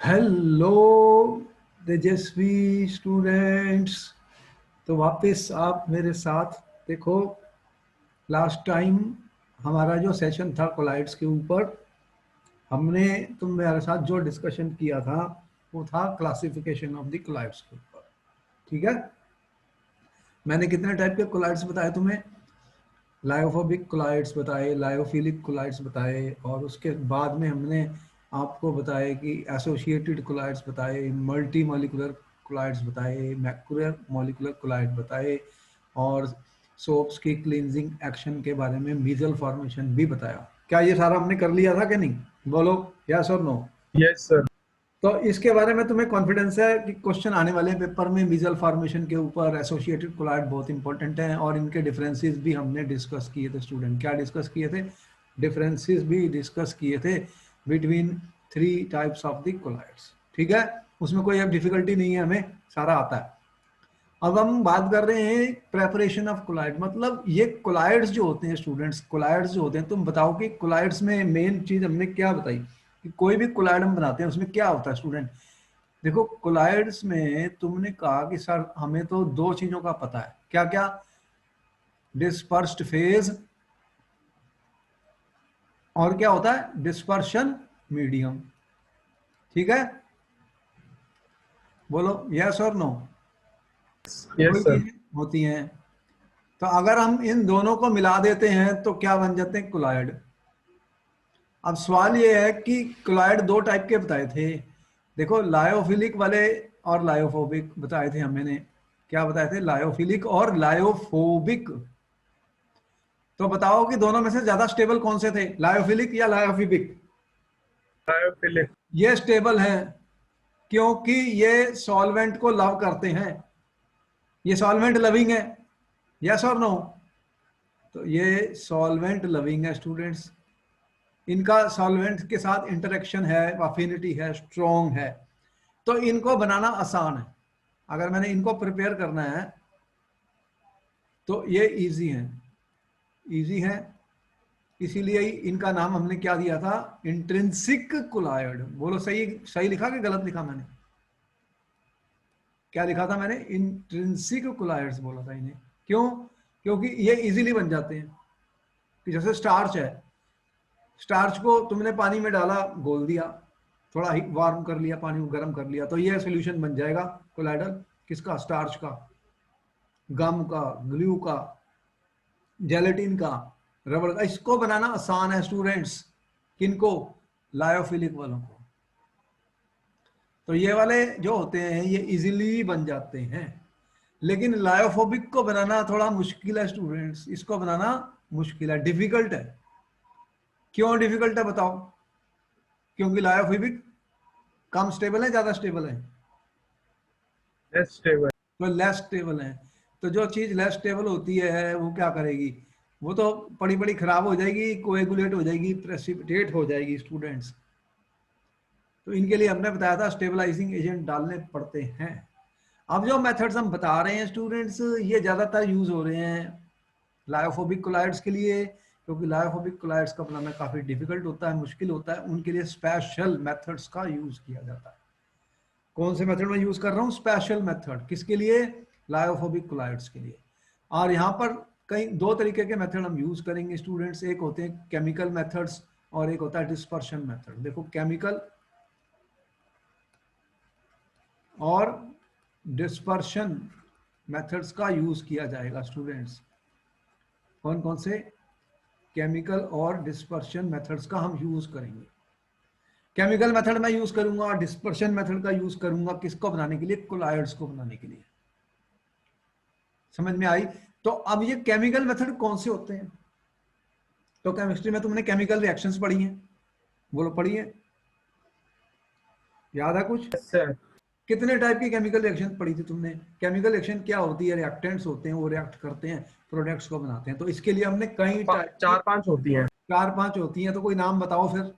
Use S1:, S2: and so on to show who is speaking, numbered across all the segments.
S1: Hello तेजस्वी students. तो वापस आप मेरे साथ देखो। लास्ट टाइम हमारा जो सेशन था कोलाइड्स के ऊपर, हमने तुम मेरे साथ जो डिस्कशन किया था वो था क्लासिफिकेशन ऑफ द कोलाइड्स के ऊपर। ठीक है, मैंने कितने टाइप के कोलाइड्स बताए तुम्हें? लायोफोबिक कोलाइड्स बताए, लायोफिलिक कोलाइड्स बताए, और उसके बाद में हमने आपको बताया कि एसोसिएटेड कोलाइड्स बताए, मल्टी मॉलिकुलर कोलाइड्स बताए, मैक्रो मॉलिकुलर कोलाइड बताए, और सोप्स की क्लींजिंग एक्शन के बारे में मीजल फॉर्मेशन भी बताया। क्या ये सारा हमने कर लिया था कि नहीं? बोलो यस और नो।
S2: Yes sir.
S1: तो इसके बारे में तुम्हें कॉन्फिडेंस है कि क्वेश्चन आने वाले पेपर में मिजल फॉर्मेशन के ऊपर एसोसिएटेड कोलाइड बहुत इंपॉर्टेंट हैं, और इनके डिफरेंसेस भी हमने डिस्कस किए थे। स्टूडेंट क्या डिस्कस किए थे? डिफरेंसेस भी डिस्कस किए थे between three types of the colloids. ठीक है, उसमें कोई अब डिफिकल्टी नहीं है, हमें सारा आता है। अब हम बात कर रहे हैं प्रेपरेशन ऑफ कोलाइड, मतलब ये कोलाइड्स जो होते हैं स्टूडेंट्स, कोलाइड्स जो होते हैं, तुम बताओ कि कोलाइड्स में मेन चीज हमने क्या बताई कि कोई भी कोलाइड हम बनाते हैं उसमें क्या होता है स्टूडेंट। देखो कोलाइड्स में तुमने कहा कि सर हमें तो दो चीजों का पता है, क्या क्या? डिस्पर्स्ड फेज, और क्या होता है? Dispersion medium. ठीक है, बोलो यस और नो।
S2: यस
S1: कोई
S2: सर।
S1: चीजें होती हैं, तो अगर हम इन दोनों को मिला देते हैं तो क्या बन जाते हैं? कोलाइड। अब सवाल ये है कि क्लोराइड दो टाइप के बताए थे। देखो लायोफिलिक वाले और लायोफोबिक बताए थे हमने। क्या बताए थे? लायोफिलिक और लायोफोबिक। तो बताओ कि दोनों में से ज्यादा स्टेबल कौन से थे, लायोफिलिक या लायोफिबिक?
S2: बायोफिलिक।
S1: ये स्टेबल हैं क्योंकि ये सॉल्वेंट को लव करते हैं, ये सॉल्वेंट लविंग है। यस और नो? तो ये सॉल्वेंट लविंग है स्टूडेंट्स, इनका सॉल्वेंट के साथ इंटरेक्शन है, अफिनिटी है, स्ट्रॉन्ग है, तो इनको बनाना आसान है। अगर मैंने इनको प्रिपेयर करना है तो ये इजी है, इजी है। इसीलिए ही इनका नाम हमने क्या दिया था? Intrinsic collide. बोलो सही सही लिखा कि गलत लिखा मैंने? क्या लिखा था मैंने? इंट्रिंसिक कोलायड्स बोला था इन्हें। क्यों? क्योंकि ये इजीली बन जाते हैं। कि जैसे स्टार्च है, स्टार्च को तुमने पानी में डाला, घोल दिया, थोड़ा ही वार्म कर लिया, पानी को गर्म कर लिया, तो ये सोल्यूशन बन जाएगा कोलाइडल। किसका? स्टार्च का, गम का, ग्लू का, जेलेटिन का, रबड़ का। इसको बनाना आसान है स्टूडेंट्स। किनको? लायोफिलिक वालों को। तो ये वाले जो होते हैं ये इजीली बन जाते हैं, लेकिन लायोफोबिक को बनाना थोड़ा मुश्किल है स्टूडेंट्स। इसको बनाना मुश्किल है, डिफिकल्ट है। क्यों डिफिकल्ट है बताओ? क्योंकि लायोफोबिक कम स्टेबल है, ज्यादा स्टेबल है?
S2: Less stable.
S1: तो लेस स्टेबल है। तो जो चीज लेस स्टेबल होती है वो क्या करेगी? वो तो पड़ी पड़ी खराब हो जाएगी, कोएगुलेट हो जाएगी, प्रेसिपिटेट हो जाएगी स्टूडेंट्स। तो इनके लिए हमने बताया था स्टेबलाइजिंग एजेंट डालने पड़ते हैं। अब जो मेथड्स हम बता रहे हैं स्टूडेंट्स, ये ज्यादातर यूज हो रहे हैं लायोफोबिक कोलाइड्स के लिए, क्योंकि लायोफोबिक कोलाइड्स का बनाना काफी डिफिकल्ट होता है, मुश्किल होता है। उनके लिए स्पेशल मेथड्स का यूज किया जाता है। कौन से मेथड में यूज कर रहा हूँ? Special method. किसके लिए? लायोफोबिक कोलाइड्स के लिए। और यहाँ पर कई दो तरीके के मेथड हम यूज करेंगे स्टूडेंट्स। एक होते हैं केमिकल मेथड्स और एक होता है डिस्पर्शन मेथड। देखो केमिकल और डिस्पर्शन मेथड्स का यूज किया जाएगा स्टूडेंट्स। कौन कौन से? केमिकल और डिस्पर्शन मेथड्स का हम यूज करेंगे। केमिकल मेथड में यूज करूंगा, डिस्पर्शन मेथड का यूज करूंगा किसको बनाने के लिए? कोलाइड्स को बनाने के लिए। समझ में आई? तो अब ये केमिकल मेथड कौन से होते हैं? तो केमिस्ट्री में तुमने केमिकल रिएक्शंस पढ़ी हैं, बोलो पढ़ी है? याद है कुछ?
S2: Yes sir.
S1: कितने टाइप की केमिकल रिएक्शन पढ़ी थी तुमने? केमिकल रिएक्शन क्या होती है? रिएक्टेंट्स होते हैं, वो रिएक्ट करते हैं, प्रोडक्ट्स को बनाते हैं। तो इसके लिए हमने कई टाइप की,
S2: चार पांच होती हैं।
S1: चार पांच होती हैं। तो कोई नाम बताओ फिर।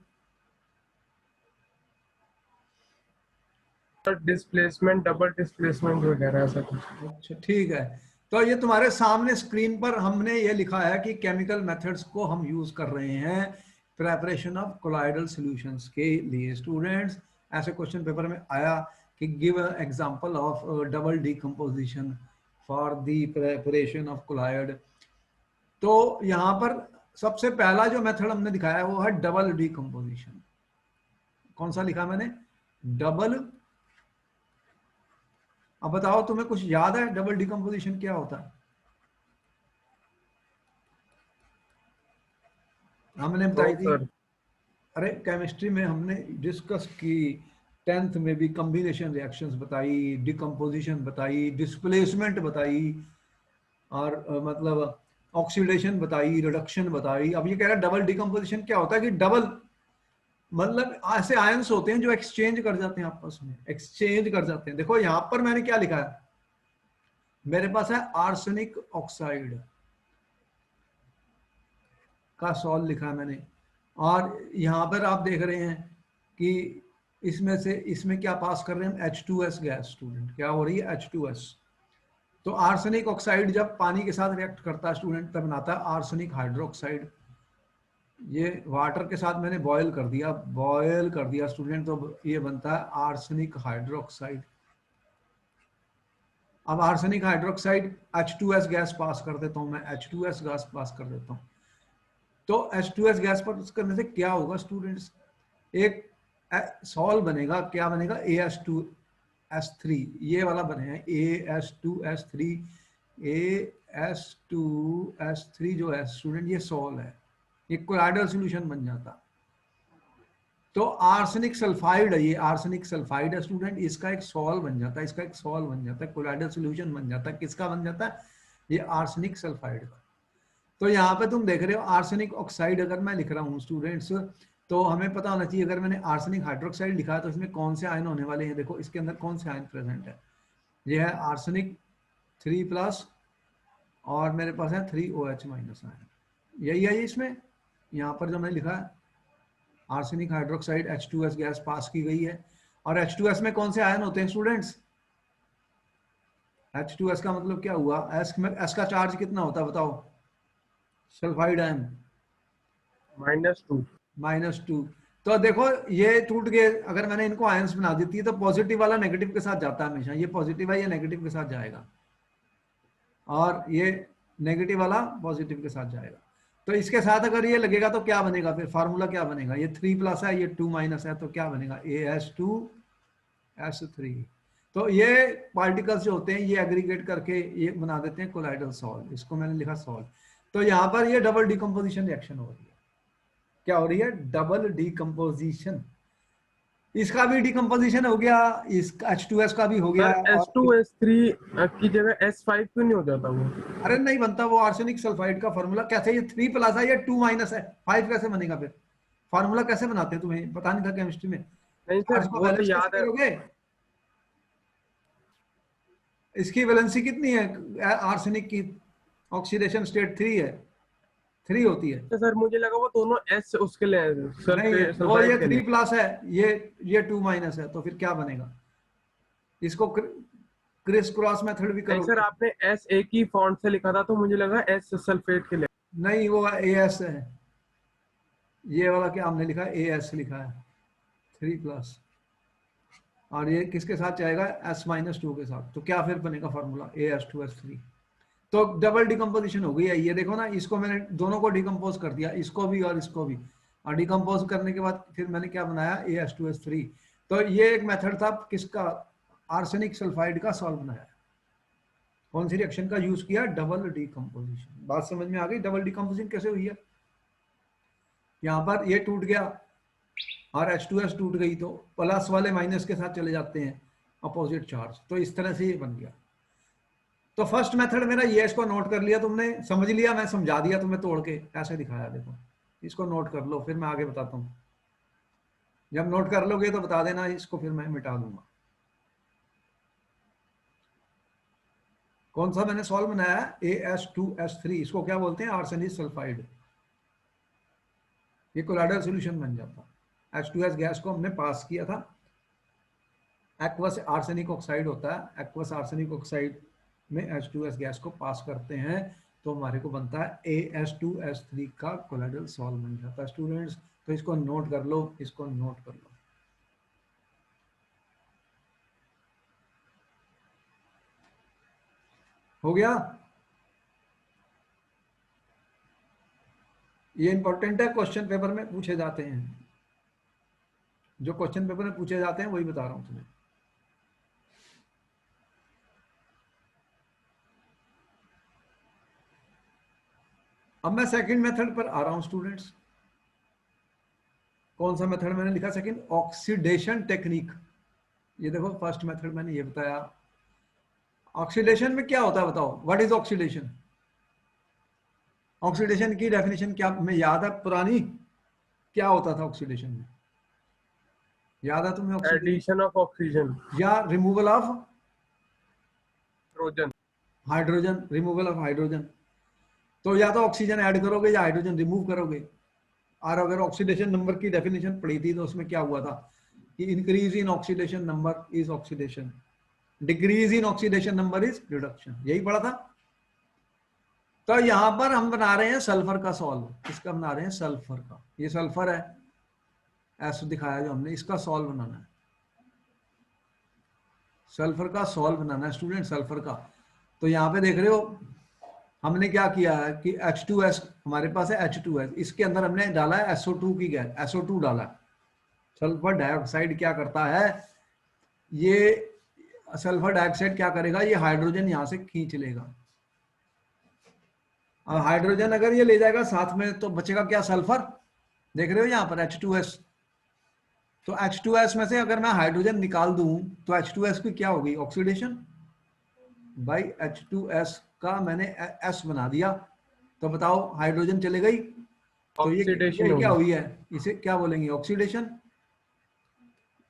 S2: डिस्प्लेसमेंट, डबल डिस्प्लेसमेंट वगैरह ऐसा कुछ।
S1: अच्छा ठीक है। तो ये तुम्हारे सामने स्क्रीन पर हमने ये लिखा है कि केमिकल मेथड्स को हम यूज कर रहे हैं प्रेपरेशन ऑफ कोलाइडल सॉल्यूशंस के लिए स्टूडेंट्स। ऐसे क्वेश्चन पेपर में आया कि give example of double decomposition for the preparation of colloid. तो यहाँ पर सबसे पहला जो मेथड हमने दिखाया है वो है डबल डिकम्पोजिशन। कौन सा लिखा मैंने? डबल। अब बताओ तुम्हें कुछ याद है डबल डिकम्पोजिशन क्या होता है? हमने
S2: तो
S1: बताई थी,
S2: सर
S1: अरे केमिस्ट्री में हमने डिस्कस की, 10th में भी कॉम्बिनेशन रिएक्शंस बताई, डिकम्पोजिशन बताई, डिस्प्लेसमेंट बताई, और मतलब ऑक्सीडेशन बताई, रिडक्शन बताई। अब ये कह रहा है डबल डिकम्पोजिशन क्या होता है कि डबल मतलब ऐसे आयंस होते हैं जो एक्सचेंज कर जाते हैं आपस में, एक्सचेंज कर जाते हैं। देखो यहां पर मैंने क्या लिखा है, मेरे पास है आर्सेनिक ऑक्साइड का सॉल्व लिखा है मैंने, और यहां पर आप देख रहे हैं कि इसमें से इसमें क्या पास कर रहे हैं हम, H2S गैस। स्टूडेंट क्या हो रही है? H2S। तो आर्सेनिक ऑक्साइड जब पानी के साथ रिएक्ट करता है स्टूडेंट तब बनाता है आर्सेनिक हाइड्रोक्साइड। ये वाटर के साथ मैंने बॉयल कर दिया स्टूडेंट, तो ये बनता है आर्सेनिक हाइड्रोक्साइड। अब arsenic hydroxide H2S gas pass कर देता हूं मैं, H2S गैस पास कर देता हूं। तो H2S गैस पास करने से क्या होगा स्टूडेंट्स? एक सॉल बनेगा, क्या बनेगा? AS2S3, ये वाला बनेगा AS2S3। AS2S3 जो है स्टूडेंट ये सॉल है, ये कोलाइडल सॉल्यूशन बन जाता। तो आर्सेनिक सल्फाइड है, ये आर्सेनिक सल्फाइड है स्टूडेंट, इसका एक सॉल बन जाता है, इसका एक सॉल बन जाता है, कोलाइडल सॉल्यूशन बन जाता है। किसका बन जाता है? ये आर्सेनिक सल्फाइड का। तो यहाँ पे तुम देख रहे हो आर्सेनिक ऑक्साइड अगर मैं लिख रहा हूँ स्टूडेंट्स, तो हमें पता होना चाहिए अगर मैंने आर्सेनिक हाइड्रोक्साइड लिखा है तो इसमें कौन से आयन होने वाले हैं। देखो इसके अंदर कौन से आयन प्रेजेंट है, ये है आर्सेनिक 3+, और मेरे पास है 3OH- आयन, यही है इसमें। यहाँ पर जो मैंने लिखा है arsenic hydroxide H2S gas pass की गई है, और H2S में कौन से आयन होते हैं स्टूडेंट्स? H2S का मतलब क्या हुआ? S का चार्ज कितना होता है बताओ? Sulphide ion
S2: -2।
S1: -2। तो देखो ये टूट गए, अगर मैंने इनको आयंस बना देती है तो पॉजिटिव वाला नेगेटिव के साथ जाता है हमेशा, ये पॉजिटिव है ये नेगेटिव के साथ जाएगा, और ये नेगेटिव वाला पॉजिटिव के साथ जाएगा। तो इसके साथ अगर ये लगेगा तो क्या बनेगा? फिर फार्मूला क्या बनेगा? ये 3+ है, ये 2- है, तो क्या बनेगा? AS2S3। तो ये पार्टिकल्स जो होते हैं ये एग्रीगेट करके ये बना देते हैं कोलाइडल सॉल्ट, इसको मैंने लिखा सॉल्ट। तो यहाँ पर ये डबल डिकम्पोजिशन रिएक्शन हो रही है। क्या हो रही है? Double decomposition. इसका भी डिकम्पोजिशन हो गया, इसका H2S का भी हो गया,
S2: सर
S1: और
S2: S2S3 की जगह S5 क्यों नहीं हो जाता वो?
S1: अरे नहीं बनता वो आर्सेनिक सल्फाइड का फार्मूला। कैसे? ये 3+ है, ये 2- है, 5 कैसे बनेगा फिर? फार्मूला कैसे बनाते हैं? तुम्हें पता नहीं था केमिस्ट्री में?
S2: नहीं सर
S1: चार्ज को
S2: वो तो
S1: बैलेंस कैसे
S2: याद है।
S1: करोगे? इसकी वैलेंसी कितनी है आर्सेनिक की? ऑक्सीडेशन स्टेट 3 है, 3 होती है।
S2: अच्छा सर मुझे लगा वो दोनों S उसके लिए
S1: नहीं, वो ये
S2: सल्फाइड के लिए।
S1: 3+ है, ये 2- है, तो फिर क्या बनेगा? इसको क्रिस क्रॉस मेथड भी
S2: नहीं सर
S1: करोगे?
S2: आपने S एक ही फॉन्ट से लिखा था तो मुझे लगा S सल्फेट के लिए।
S1: नहीं, वो AS है, ये वाला क्या हमने लिखा है? AS लिखा है 3+, और ये किसके साथ जाएगा? S-2 के साथ। तो क्या फिर बनेगा फार्मूला? AS2S3। तो डबल डिकम्पोजिशन हो गई है। ये देखो ना, इसको मैंने दोनों को डिकम्पोज कर दिया, इसको भी और इसको भी, और डिकम्पोज करने के बाद फिर मैंने क्या बनाया? AS2S3। तो ये एक मेथड था किसका? आर्सेनिक सल्फाइड का सॉल्व बनाया। कौन सी रिएक्शन का यूज किया? Double decomposition. बात समझ में आ गई डबल डिकम्पोजिशन कैसे हुई है? यहाँ पर ये टूट गया और H2S टूट गई, तो प्लस वाले माइनस के साथ चले जाते हैं अपोजिट चार्ज, तो इस तरह से ये बन गया। तो फर्स्ट मेथड मेरा ये, इसको नोट कर लिया तुमने, समझ लिया, मैं समझा दिया तुम्हें तोड़ के ऐसे दिखाया। देखो इसको नोट कर लो, फिर मैं आगे बताता हूँ। जब नोट कर लोगे तो बता देना, इसको फिर मैं मिटा दूंगा। कौन सा मैंने सॉल्व बनाया? AS2S3, इसको क्या बोलते हैं? Arsenic sulphide. ये कोलाइडल सॉल्यूशन बन जाता। H2S गैस को हमने पास किया था, एक्वस आर्सेनिक ऑक्साइड होता है, एक्वस आर्सेनिक ऑक्साइड में H2S गैस को पास करते हैं तो हमारे को बनता है AS2S3 का कोलाइडल सॉल्व बन जाता है स्टूडेंट्स। तो इसको नोट कर लो, इसको नोट कर लो। हो गया? ये इंपॉर्टेंट है, क्वेश्चन पेपर में पूछे जाते हैं, जो क्वेश्चन पेपर में पूछे जाते हैं वही बता रहा हूं तुम्हें। अब मैं सेकंड मेथड पर आ रहा हूं स्टूडेंट्स। कौन सा मेथड मैंने लिखा? Second, oxidation technique. ये देखो, फर्स्ट मेथड मैंने ये बताया। ऑक्सीडेशन में क्या होता है बताओ, व्हाट इज ऑक्सीडेशन? ऑक्सीडेशन की डेफिनेशन क्या में याद है पुरानी? क्या होता था ऑक्सीडेशन में? याद है तुम्हें ऑक्सीडेशन?
S2: एडिशन ऑफ ऑक्सीजन,
S1: या removal of
S2: hydrogen.
S1: Hydrogen, removal of hydrogen. तो या तो ऑक्सीजन ऐड करोगे या हाइड्रोजन रिमूव करोगे। और अगर ऑक्सीडेशन नंबर की डेफिनेशन पढ़ी थी तो उसमें क्या हुआ था कि increase in oxidation number is oxidation, decrease in oxidation number is reduction, यही पढ़ा था। तो यहां पर हम बना रहे हैं सल्फर का सॉल्व। किसका बना रहे हैं? सल्फर का। ये सल्फर है, ऐसा दिखाया जो हमने, इसका सॉल्व बनाना है। सल्फर का सॉल्व बनाना है स्टूडेंट, सल्फर का। तो यहाँ पे देख रहे हो हमने क्या किया है कि H2S हमारे पास है, H2S, इसके अंदर हमने डाला है SO2 की गैस, SO2 डाला है। सल्फर डाइऑक्साइड क्या करता है, ये सल्फर डाइऑक्साइड क्या करेगा, ये हाइड्रोजन यहां से खींच लेगा। और हाइड्रोजन अगर ये ले जाएगा साथ में तो बचेगा क्या? सल्फर। देख रहे हो यहाँ पर H2S। तो H2S में से अगर मैं हाइड्रोजन निकाल दूं तो H2S की क्या होगी? ऑक्सीडेशन। भाई H2S का मैंने S बना दिया, तो बताओ हाइड्रोजन चले गई, तो
S2: ऑक्सीडेशन
S1: ये क्या
S2: होगी।
S1: हुई है? इसे क्या बोलेंगे? ऑक्सीडेशन।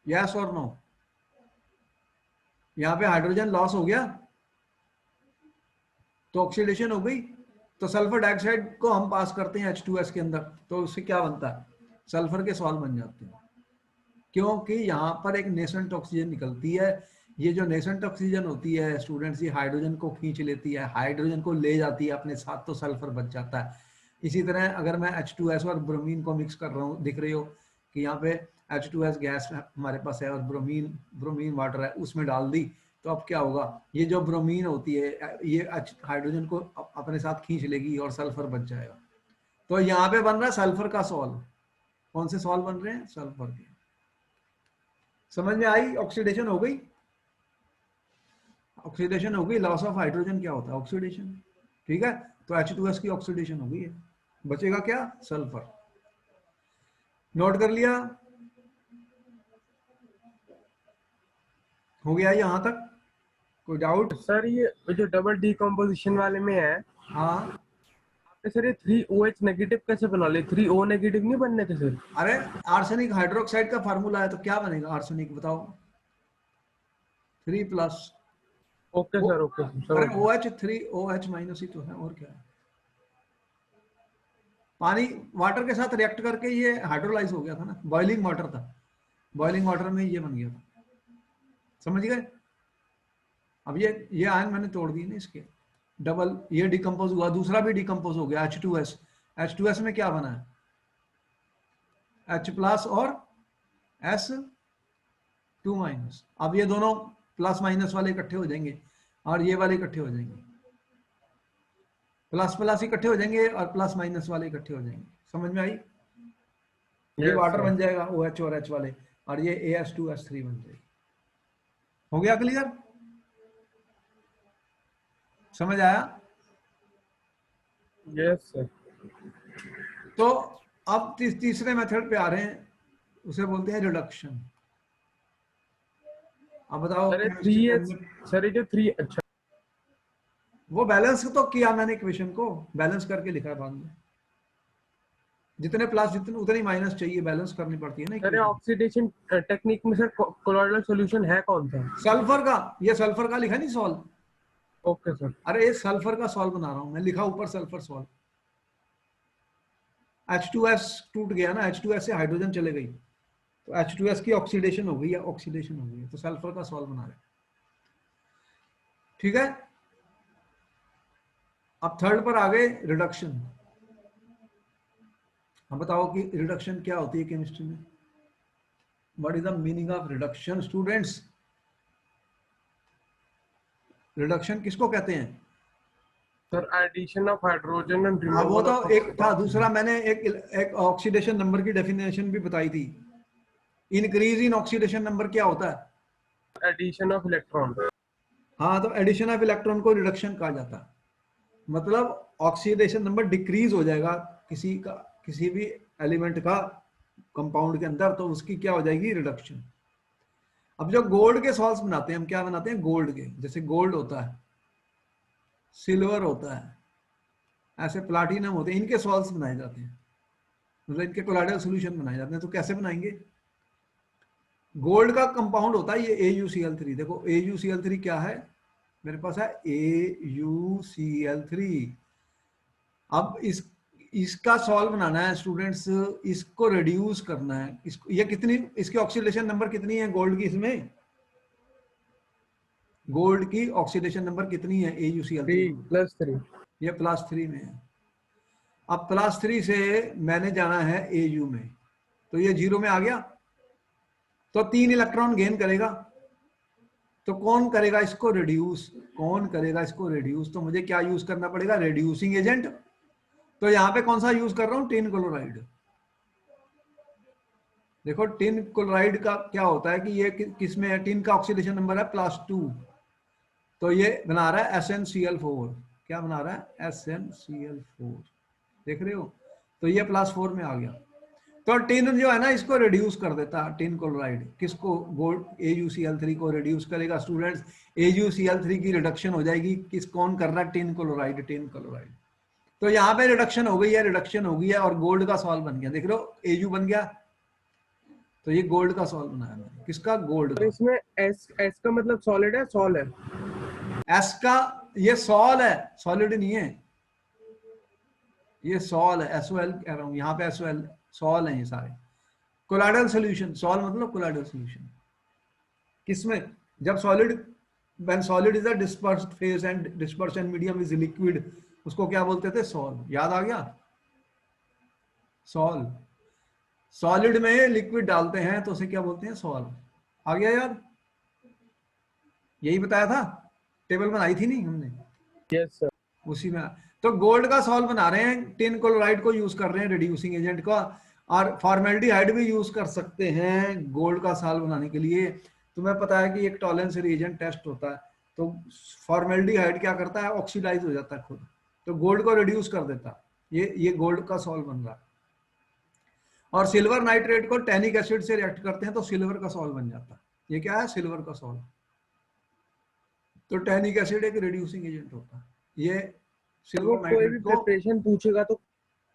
S1: यस और नो? यहाँ पे हाइड्रोजन लॉस हो गया तो ऑक्सीडेशन हो गई। तो सल्फर डाइऑक्साइड को हम पास करते हैं H2S के अंदर, तो उससे क्या बनता है? सल्फर के सॉल्व बन जाते हैं। क्योंकि यहाँ पर एक नेसेंट ऑक्सीजन निकलती है। ये जो नेसेंट ऑक्सीजन होती है स्टूडेंट्स, ये हाइड्रोजन को खींच लेती है, हाइड्रोजन को ले जाती है अपने साथ, तो सल्फर बच जाता है। इसी तरह अगर मैं H2S और ब्रोमीन को मिक्स कर रहा हूँ, दिख रही हो कि यहाँ पे H2S गैस हमारे पास है और ब्रोमीन ब्रोमीन वाटर है, उसमें डाल दी, तो अब क्या होगा? ये जो ब्रोमीन होती है ये हाइड्रोजन को अपने साथ खींच लेगी और सल्फर बच जाएगा। तो यहाँ पे बन रहा है सल्फर का सॉल्व। कौन से सॉल्व बन रहे हैं? सल्फर के। समझ में आई? ऑक्सीडेशन हो गई, ऑक्सीडेशन हो गई। लॉस ऑफ हाइड्रोजन क्या होता है? ऑक्सीडेशन। ठीक है, तो H2S की ऑक्सीडेशन हो गई है, बचेगा क्या? सल्फर। नोट कर लिया? हो गया यहां तक? कोई डाउट?
S2: सर ये जो डबल डिकम्पोजिशन वाले में है,
S1: हाँ।
S2: सर ये 3OH नेगेटिव कैसे बना ले? 3O नेगेटिव नहीं बनने थे सर?
S1: अरे आर्सेनिक हाइड्रोक्साइड का फार्मूला है, तो क्या बनेगा आर्सेनिक बताओ? 3+।
S2: ओके
S1: ओ,
S2: सर, ओके सर,
S1: अरे
S2: समझ गया।
S1: OH- ही तो है, और क्या है? पानी वाटर के साथ रिएक्ट करके ये हाइड्रोलाइज हो गया था ना, बॉइलिंग वाटर था, बॉइलिंग वाटर में ये बन गया था। समझ गए? अब ये आयन मैंने तोड़ दिए ना इसके, डबल ये डिकम्पोज हुआ, दूसरा भी डिकम्पोज हो गया H2S। H2S में क्या बना है? H+ और S2-। अब ये दोनों प्लस माइनस वाले इकट्ठे हो जाएंगे और ये वाले इकट्ठे हो जाएंगे, प्लस प्लस इकट्ठे हो जाएंगे और प्लस माइनस वाले इकट्ठे हो जाएंगे। समझ में आई? ये
S2: यस
S1: वाटर
S2: सर।
S1: बन जाएगा OH और H वाले, और ये AS2S3 बन जाएगी। हो गया क्लियर? समझ आया?
S2: Yes sir.
S1: तो अब तीसरे मेथड पे आ रहे हैं, उसे बोलते हैं रिडक्शन। अब बताओ
S2: सर ये
S1: केमिस्ट्री के
S2: 3H,
S1: अंदर
S2: सर ये जो 3, अच्छा
S1: वो बैलेंस तो किया मैंने, इक्वेशन को बैलेंस करके लिखा है बाद में। जितने प्लस जितने उतने माइनस चाहिए, बैलेंस करनी पड़ती है ना
S2: सर ये
S1: इक्वेशन।
S2: ऑक्सीडेशन टेक्निक में सर कोलोइडल सॉल्यूशन है कौन सा?
S1: सल्फर का, ये सल्फर का लिखा नहीं सॉल्व?
S2: Okay sir.
S1: अरे ये सल्फर का सॉल्व बना रहा हूं मैं, लिखा ऊपर सल्फर सॉल्व। H2S टूट गया ना, H2S से हाइड्रोजन चले गई, तो H2S की ऑक्सीडेशन हो गई है, ऑक्सीडेशन हो गई है, तो सल्फर का सॉल्व बना रहे हैं। ठीक है, अब थर्ड पर आ गए, रिडक्शन। अब बताओ कि रिडक्शन क्या होती है केमिस्ट्री में? What is the meaning of reduction students? Reduction किसको कहते हैं?
S2: Sir addition of hydrogen and
S1: हाँ वो
S2: रिमूवल
S1: तो
S2: ऑफ
S1: एक था, दूसरा मैंने एक ऑक्सीडेशन नंबर की डेफिनेशन भी बताई थी। इंक्रीज इन ऑक्सीडेशन नंबर क्या होता है?
S2: Addition of electron.
S1: हाँ, तो एडिशन ऑफ इलेक्ट्रॉन को रिडक्शन कहा जाता है। मतलब ऑक्सीडेशन नंबर डिक्रीज हो जाएगा किसी भी एलिमेंट का कंपाउंड के अंदर, तो उसकी क्या हो जाएगी? रिडक्शन। अब जो गोल्ड के सॉल्ट्स बनाते हैं हम, क्या बनाते हैं? गोल्ड के, जैसे गोल्ड होता है, सिल्वर होता है, ऐसे प्लाटिनम होते हैं, इनके सॉल्ट्स बनाए जाते हैं, मतलब इनके कोलाइडल सोल्यूशन बनाए जाते हैं। तो कैसे बनाएंगे? गोल्ड का कंपाउंड होता है ये AuCl3। देखो AuCl3 क्या है मेरे पास? है AuCl3। अब इसका सॉल्व बनाना है स्टूडेंट्स, इसको रिड्यूस करना है। इसको, ये कितनी, इसकी ऑक्सीडेशन नंबर कितनी है गोल्ड की? इसमें गोल्ड की ऑक्सीडेशन नंबर कितनी है AuCl3?
S2: 3+3।
S1: ये +3 में है। अब +3 से मैंने जाना है Au में, तो ये 0 में आ गया, तो 3 इलेक्ट्रॉन गेन करेगा। तो कौन करेगा इसको रिड्यूस? कौन करेगा इसको रिड्यूस? तो मुझे क्या यूज करना पड़ेगा? Reducing agent. तो यहां पे कौन सा यूज कर रहा हूं? Tin chloride. देखो टिन क्लोराइड का क्या होता है कि ये किसमें है? टिन का ऑक्सीडेशन नंबर है +2, तो ये बना रहा है SnCl4। क्या बना रहा है? SnCl4। देख रहे हो? तो ये +4 में आ गया। तो टिन जो है ना, इसको रिड्यूस कर देता है टिन क्लोराइड। किसको? गोल्ड AuCl3 को रिड्यूस करेगा स्टूडेंट्स। AuCl3 की रिडक्शन हो जाएगी। कौन कर रहा है? Tin chloride. Tin chloride. तो यहाँ पे रिडक्शन हो गई है, रिडक्शन हो गई है, और गोल्ड का सॉल्व बन गया। देख रहे हो Au बन गया। तो ये गोल्ड का सॉल्व बनाया मैंने। किसका? गोल्ड
S2: तो
S1: का।
S2: इसमें एस एस का मतलब सॉलिड है, सॉल है।
S1: एस का, ये सॉल है, सॉलिड नहीं है। ये सॉल है, SOL कह रहा हूं, यहाँ पे SOL सॉल है ये सारे। कोलाइडल सोल्यूशन, सॉल मतलब कोलाइडल सोल्यूशन। किसमें? जब solid, when solid is a dispersed phase and dispersion medium is liquid, उसको क्या बोलते थे? सॉल। याद आ गया? सॉल। सॉलिड में लिक्विड डालते हैं तो उसे क्या बोलते हैं? सॉल। आ गया याद? यही बताया था, टेबल बनाई थी नहीं हमने?
S2: Yes sir.
S1: उसी में। तो गोल्ड का सॉल्व बना रहे हैं, टिन क्लोराइड को यूज कर रहे हैं रिड्यूसिंग एजेंट का, और फॉर्मेल्डिहाइड भी यूज कर सकते हैं गोल्ड का सॉल्व बनाने के लिए। तुम्हें पता है कि एक टॉलरेंस रिएजेंट टेस्ट होता है, तो फॉर्मेल्डिहाइड क्या करता है? ऑक्सीडाइज हो जाता है खुद, तो गोल्ड को रिड्यूस कर देता है। ये गोल्ड का सॉल्व बन रहा है। और सिल्वर नाइट्रेट को टैनिक एसिड से रिएक्ट करते हैं तो सिल्वर का सॉल्व बन जाता है। ये क्या है? सिल्वर का सॉल्व। तो टैनिक एसिड एक रिड्यूसिंग एजेंट होता है। ये
S2: वो
S1: सिल्वर
S2: कोई भी
S1: नाइट्रेट को,
S2: प्रिपरेशन पूछेगा तो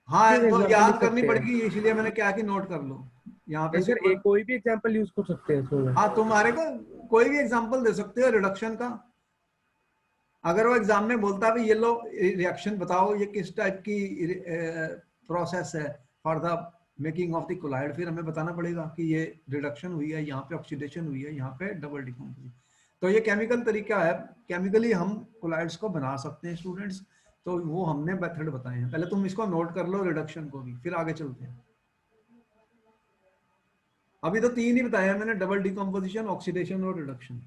S1: हाँ
S2: एक
S1: तो
S2: एग्जांपल लिख
S1: याद करनी
S2: सकते हैं।
S1: पड़ेगी, इसलिए मैंने क्या कि नोट कर लो यहाँ पे
S2: नहीं सर,
S1: सिल्वर।
S2: एक कोई भी एग्जांपल यूज कर सकते हैं इसमें।
S1: हाँ, तुम्हारे को कोई भी एग्जांपल दे सकते हो रिडक्शन का। अगर वो एग्जाम में बोलता भी ये लो रिएक्शन बताओ, ये किस टाइप की प्रोसेस है for the making of the colloid, फिर हमें बताना पड़ेगा कि ये रिडक्शन हुई है, यहाँ पे ऑक्सीडेशन हुई है, यहाँ पे डबल डिकम्पोजिशन। तो ये केमिकल तरीका है, केमिकली हम कोलाइड्स को बना सकते हैं स्टूडेंट्स। तो वो हमने मेथड बताए हैं। पहले तुम इसको नोट कर लो, रिडक्शन को भी, फिर आगे चलते हैं। अभी तो 3 ही बताया मैंने, डबल डिकम्पोजिशन, ऑक्सीडेशन और रिडक्शन।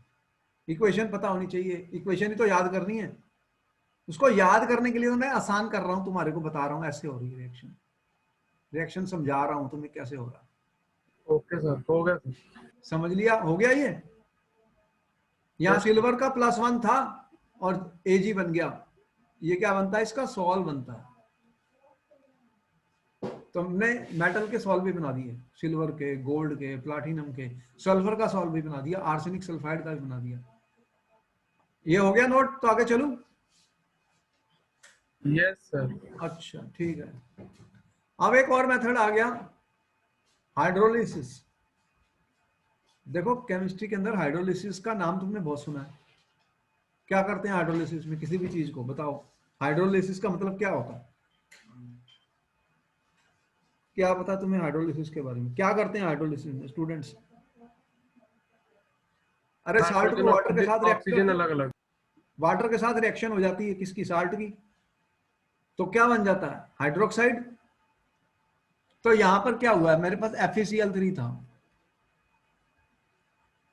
S1: इक्वेशन पता होनी चाहिए, इक्वेशन ही तो याद करनी है। उसको याद करने के लिए तो मैं आसान कर रहा हूं, तुम्हारे को बता रहा हूं ऐसे हो रही है रिएक्शन। रिएक्शन समझा रहा हूं तुम्हें कैसे हो रहा।
S2: ओके सर, हो गया सर।
S1: समझ लिया? हो गया ये। यहां
S2: यस सर।
S1: सिल्वर का +1 था और Ag बन गया। ये क्या बनता है? इसका सॉल्व बनता है। तो हमने मेटल के सॉल्व भी बना दिए, सिल्वर के, गोल्ड के, प्लाटिनम के। सल्फर का सॉल्व भी बना दिया, आर्सेनिक सल्फाइड का भी बना दिया। ये हो गया नोट? तो आगे चलूं?
S2: Yes sir.
S1: अच्छा ठीक है। अब एक और मेथड आ गया, हाइड्रोलिसिस। देखो केमिस्ट्री के अंदर हाइड्रोलिसिस का नाम तुमने बहुत सुना है। क्या करते हैं हाइड्रोलिसिस में? किसी भी चीज को बताओ, हाइड्रोलिसिस का मतलब क्या होता है? क्या पता तुम्हें हाइड्रोलिसिस के बारे में? क्या करते हैं हाइड्रोलिसिस में स्टूडेंट्स? अरे साल्ट को
S2: हाइड्रोजन
S1: वाटर के साथ रिएक्ट
S2: ऑक्सीजन
S1: करते हैं,
S2: अलग अलग।
S1: वाटर के साथ रिएक्शन हो जाती है किसकी? साल्ट की। तो क्या बन जाता है? हाइड्रोक्साइड। तो यहां पर क्या हुआ है? मेरे पास FeCl3 था,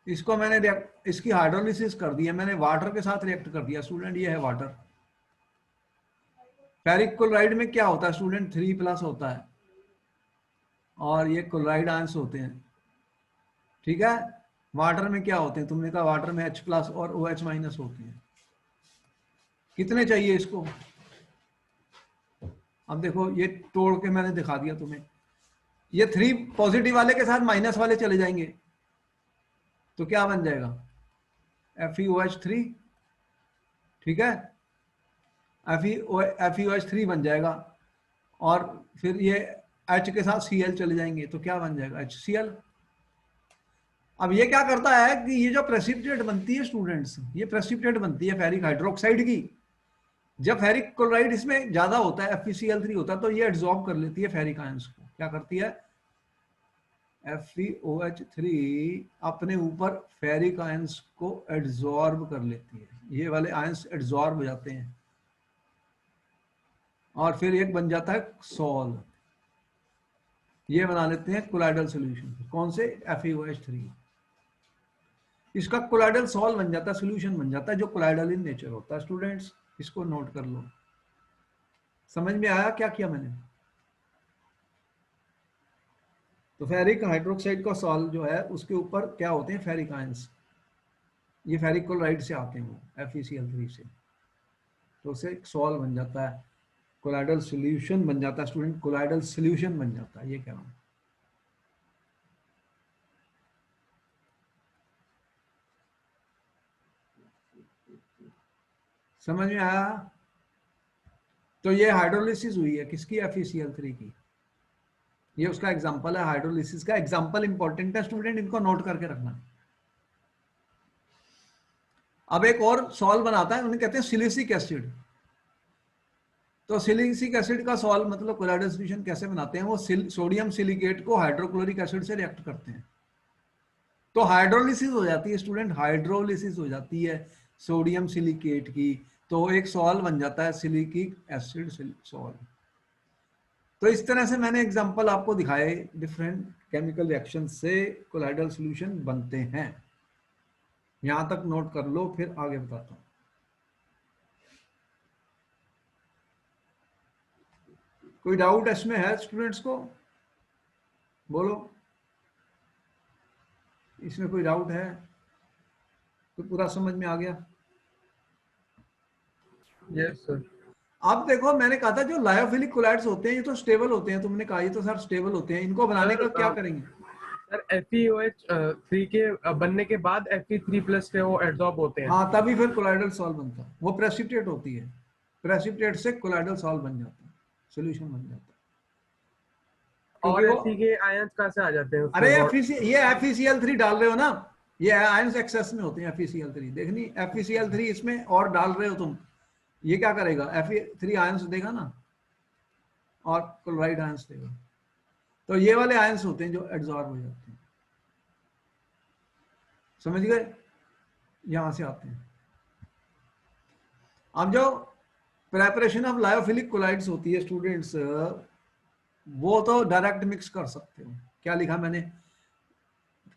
S1: इसको मैंने इसकी हाइड्रोलिसिस कर दी है, मैंने वाटर के साथ रिएक्ट कर दिया। स्टूडेंट ये है वाटर, फेरिक क्लोराइड में क्या होता है स्टूडेंट, 3+ होता है, और ये क्लोराइड आयंस होते हैं, ठीक है। वाटर में क्या होते हैं, तुमने कहा वाटर में H+ और OH- होती हैं। कितने चाहिए इसको, अब देखो ये तोड़ के मैंने दिखा दिया तुम्हें। ये 3 पॉजिटिव वाले के साथ माइनस वाले चले जाएंगे, तो क्या बन जाएगा, FeOH3, ठीक है, FeOH3 बन जाएगा। और फिर ये H के साथ Cl चले जाएंगे, तो क्या बन जाएगा, HCl। अब ये क्या करता है कि ये जो प्रेसिपिटेट बनती है स्टूडेंट्स, ये प्रेसिपिटेट बनती है फेरिक हाइड्रोक्साइड की। जब फेरिक क्लोराइड इसमें ज्यादा होता है, FeCl3 होता है, तो ये एब्जॉर्ब कर लेती है फेरिक आयंस को। क्या करती है, FeOH3 अपने ऊपर फेरिक आयंस को एब्जॉर्ब कर लेती है। ये वाले आयंस एब्जॉर्ब हो जाते हैं, और फिर एक बन जाता है सॉल। ये बना लेते हैं कोलाइडल सॉल्यूशन। कौन से, FeOH3। इसका कोलाइडल सॉल बन जाता है, सॉल्यूशन बन जाता है, जो कोलाइडल इन नेचर होता है। स्टूडेंट्स इसको नोट कर लो। समझ में आया क्या किया मैंने। तो फेरिक हाइड्रोक्साइड का सॉल जो है उसके ऊपर क्या होते हैं, फेरिक आयंस। ये फेरिक क्लोराइड से आते हैं, वो FeCl3 से, तो उससे एक सॉल बन जाता है, कोलाइडल सॉल्यूशन बन जाता है स्टूडेंट, कोलाइडल सॉल्यूशन बन जाता है, ये कह रहा हूं। समझ में आया। तो ये हाइड्रोलिसिस हुई है किसकी, FeCl3 की। ये उसका एग्जांपल है, हाइड्रोलिसिस का एग्जांपल इंपॉर्टेंट है स्टूडेंट, इनको नोट करके रखना। अब एक और सॉल्व बनाता है, उन्हें कहते हैं सिलिसिक एसिड। तो सिलिसिक एसिड का सॉल्व मतलब कोलाइडल सॉल्यूशन कैसे बनाते हैं, वो सोडियम सिलिकेट को हाइड्रोक्लोरिक एसिड से रिएक्ट करते हैं, तो हाइड्रोलिसिस हो जाती है स्टूडेंट, हाइड्रोलिसिस हो जाती है सोडियम सिलिकेट की, तो एक सॉल्व बन जाता है सिलिकिक एसिड सॉल्व। तो इस तरह से मैंने एग्जांपल आपको दिखाए, डिफरेंट केमिकल रिएक्शन से कोलाइडल सॉल्यूशन बनते हैं। यहां तक नोट कर लो, फिर आगे बताता हूं। कोई डाउट इसमें है स्टूडेंट्स को, बोलो, इसमें कोई डाउट है तो पूरा समझ में आ गया।
S2: Yes sir.
S1: अब देखो मैंने कहा था जो लायोफिलिक कोलाइड्स होते हैं ये तो स्टेबल होते हैं, तुमने कहा ये तो सर स्टेबल होते हैं, इनको बनाने का क्या
S2: सर
S1: करेंगे।
S2: सर FeOH3 के बनने के बाद Fe3+ के वो एड्सॉर्ब होते हैं।
S1: हाँ तभी फिर कोलाइडल सॉल्व बनता है, वो प्रेसिपिटेट होती है, प्रेसिपिटेट से कोलाइडल सॉल्व बन जाता है, सॉल्यूशन बन जाता है, क्योंकि
S2: और
S1: वो,
S2: Fe के आयंस कहाँ से आ जाते हैं
S1: अरे
S2: उसमें बहुत।
S1: ये FeCl3 डाल रहे हो ना, ये आयंस एक्सेस में होते हैं FeCl3, देखनी FeCl3 इसमें और डाल रहे हो तुम, ये क्या करेगा, Fe3 आयंस देगा ना, और क्लोराइड आयंस देगा, तो ये वाले आयंस होते हैं जो एब्जॉर्ब हो जाते हैं। समझ गए, यहां से आते हैं। अब जो प्रेपरेशन ऑफ लायोफिलिक कोलाइड्स होती है स्टूडेंट्स, वो तो डायरेक्ट मिक्स कर सकते हो। क्या लिखा मैंने,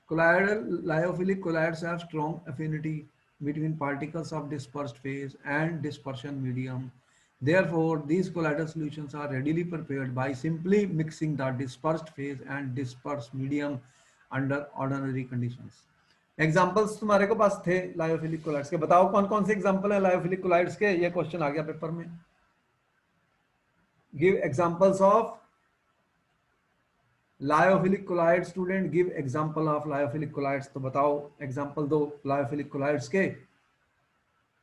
S1: colloidal lyophilic colloids have strong affinity between particles of dispersed phase and dispersion medium. Therefore, these colloidal solutions are readily prepared by simply mixing the dispersed phase and dispersed medium under ordinary conditions. Examples तुम्हारे को पास थे lyophilic colloids के, बताओ कौन कौन से example है lyophilic colloids के, ये क्वेश्चन आ गया पेपर में। Give examples of lyophilic colloid, student give example of lyophilic colloids, तो बताओ एग्जांपल दो लायोफिलिक कोलाइड्स के।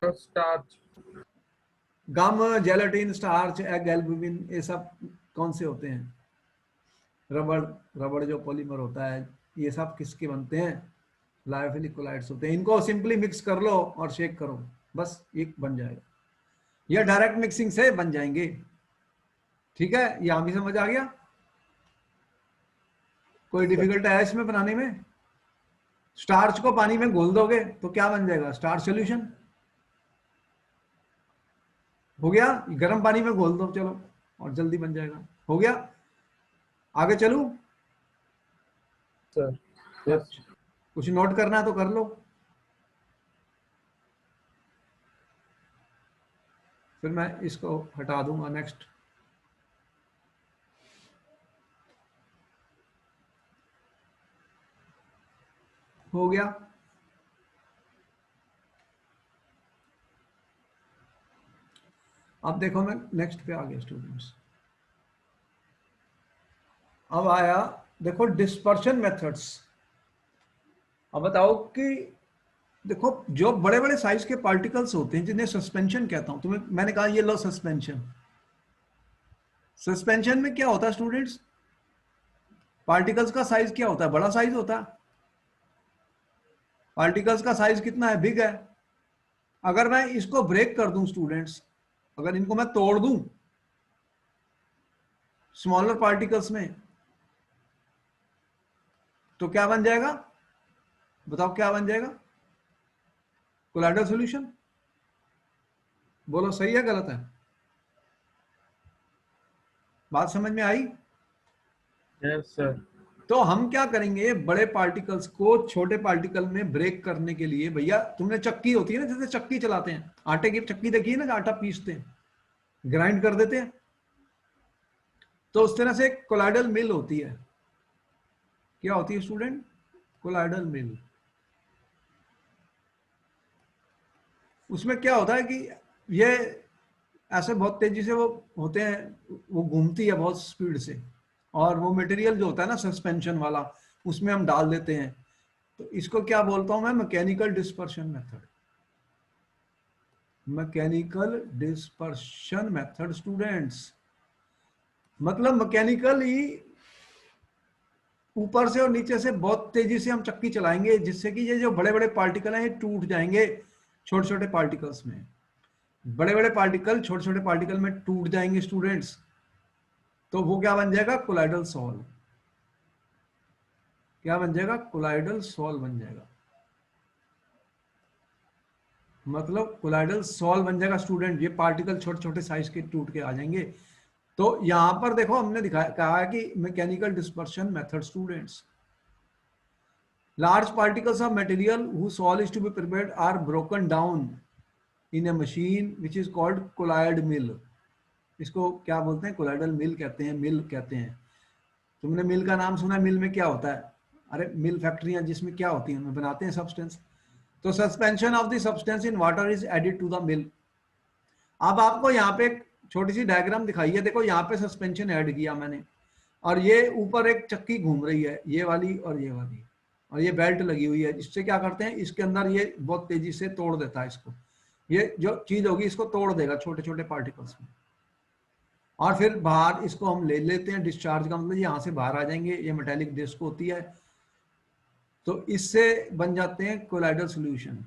S2: Starch.
S1: Gum, gelatin, starch, egg, albumin, ये सब कौन से होते हैं, रबड़, रबड़ जो पॉलीमर होता है, ये सब किसके बनते हैं, लायोफिलिक कोलाइड्स होते हैं। इनको सिंपली मिक्स कर लो और शेक करो, बस एक बन जाएगा, या डायरेक्ट मिक्सिंग से बन जाएंगे। ठीक है, यहां भी समझ आ गया, कोई डिफिकल्ट है इसमें बनाने में। स्टार्च को पानी में घोल दोगे तो क्या बन जाएगा, स्टार्च सॉल्यूशन हो गया, गर्म पानी में घोल दो चलो और जल्दी बन जाएगा, हो गया। आगे चलूं,
S2: सर यस।
S1: अच्छा कुछ नोट करना है तो कर लो। फिर मैं इसको हटा दूंगा। नेक्स्ट, हो गया। अब देखो मैं नेक्स्ट पे आ गया स्टूडेंट्स। अब आया देखो डिस्पर्शन मेथड्स। अब बताओ कि देखो जो बड़े बड़े साइज के पार्टिकल्स होते हैं जिन्हें सस्पेंशन कहता हूं, तुम्हें मैंने कहा ये लो सस्पेंशन। सस्पेंशन में क्या होता है स्टूडेंट्स? पार्टिकल्स का साइज क्या होता है? बड़ा साइज होता है। पार्टिकल्स का साइज कितना है? बिग है। अगर मैं इसको ब्रेक कर दूं स्टूडेंट्स, अगर इनको मैं तोड़ दूं स्मॉलर पार्टिकल्स में, तो क्या बन जाएगा? बताओ क्या बन जाएगा? Colloidal solution. बोलो सही है गलत है? बात समझ में आई?
S2: Yes sir.
S1: तो हम क्या करेंगे, बड़े पार्टिकल्स को छोटे पार्टिकल में ब्रेक करने के लिए, भैया तुमने चक्की होती है ना, जैसे चक्की चलाते हैं, आटे की चक्की देखी है ना, आटा पीसते हैं, ग्राइंड कर देते हैं, तो उस तरह से एक कोलाइडल मिल होती है। क्या होती है स्टूडेंट? कोलाइडल मिल। उसमें क्या होता है कि ये ऐसे बहुत तेजी से वो होते हैं, वो घूमती है बहुत स्पीड से, और वो मटेरियल जो होता है ना सस्पेंशन वाला, उसमें हम डाल देते हैं। तो इसको क्या बोलता हूं मैं? Mechanical dispersion method. Mechanical dispersion method students, मतलब मैकेनिकली ऊपर से और नीचे से बहुत तेजी से हम चक्की चलाएंगे, जिससे कि ये जो बड़े बड़े पार्टिकल हैं ये टूट जाएंगे छोटे छोटे पार्टिकल्स में। बड़े बड़े पार्टिकल छोटे छोटे पार्टिकल में टूट जाएंगे स्टूडेंट्स, तो वो क्या बन जाएगा? Colloidal solve. क्या बन जाएगा? कोलाइडल सॉल्व बन जाएगा। मतलब कोलाइडल सॉल्व बन जाएगा स्टूडेंट, ये पार्टिकल छोटे छोटे साइज के टूट के आ जाएंगे। तो यहां पर देखो हमने दिखाया, कहा है कि mechanical dispersion method students, large particles of material whose solid is to be prepared are broken down in a machine which is called colloid mill। इसको क्या बोलते हैं? कोलाइडल मिल कहते हैं, मिल कहते हैं। तुमने मिल का नाम सुना है? मिल में क्या होता है? अरे मिल फैक्ट्रियां जिसमें क्या होती हैं, उनमें बनाते हैं सब्सटेंस। तो suspension of the substance in water is added to the mill. अब आपको यहाँ पे एक छोटी सी डायग्राम दिखाई है, देखो यहाँ पे सस्पेंशन ऐड किया मैंने, और ये ऊपर एक चक्की घूम रही है, ये वाली और ये वाली, और ये बेल्ट लगी हुई है। इससे क्या करते हैं, इसके अंदर ये बहुत तेजी से तोड़ देता है इसको, ये जो चीज होगी इसको तोड़ देगा छोटे छोटे पार्टिकल्स में, और फिर बाहर इसको हम ले लेते हैं। डिस्चार्ज का मतलब यहाँ से बाहर आ जाएंगे, ये मेटेलिक डिस्क होती है, तो इससे बन जाते हैं कोलाइडल सॉल्यूशन।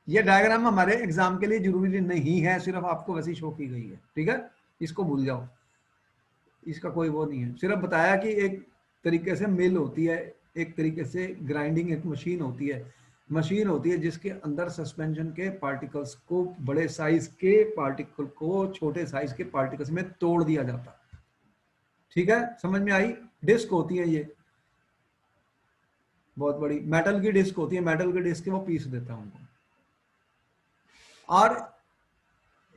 S1: ये डायग्राम हमारे एग्जाम के लिए जरूरी नहीं है, सिर्फ आपको वैसी शो की गई है, ठीक है? इसको भूल जाओ, इसका कोई वो नहीं है। सिर्फ बताया कि एक तरीके से मिल होती है, एक तरीके से ग्राइंडिंग एक मशीन होती है, मशीन होती है जिसके अंदर सस्पेंशन के पार्टिकल्स को, बड़े साइज के पार्टिकल को छोटे साइज के पार्टिकल्स में तोड़ दिया जाता है। ठीक है, समझ में आई? डिस्क होती है ये, बहुत बड़ी मेटल की डिस्क होती है, मेटल की डिस्क वो पीस देता है उनको। और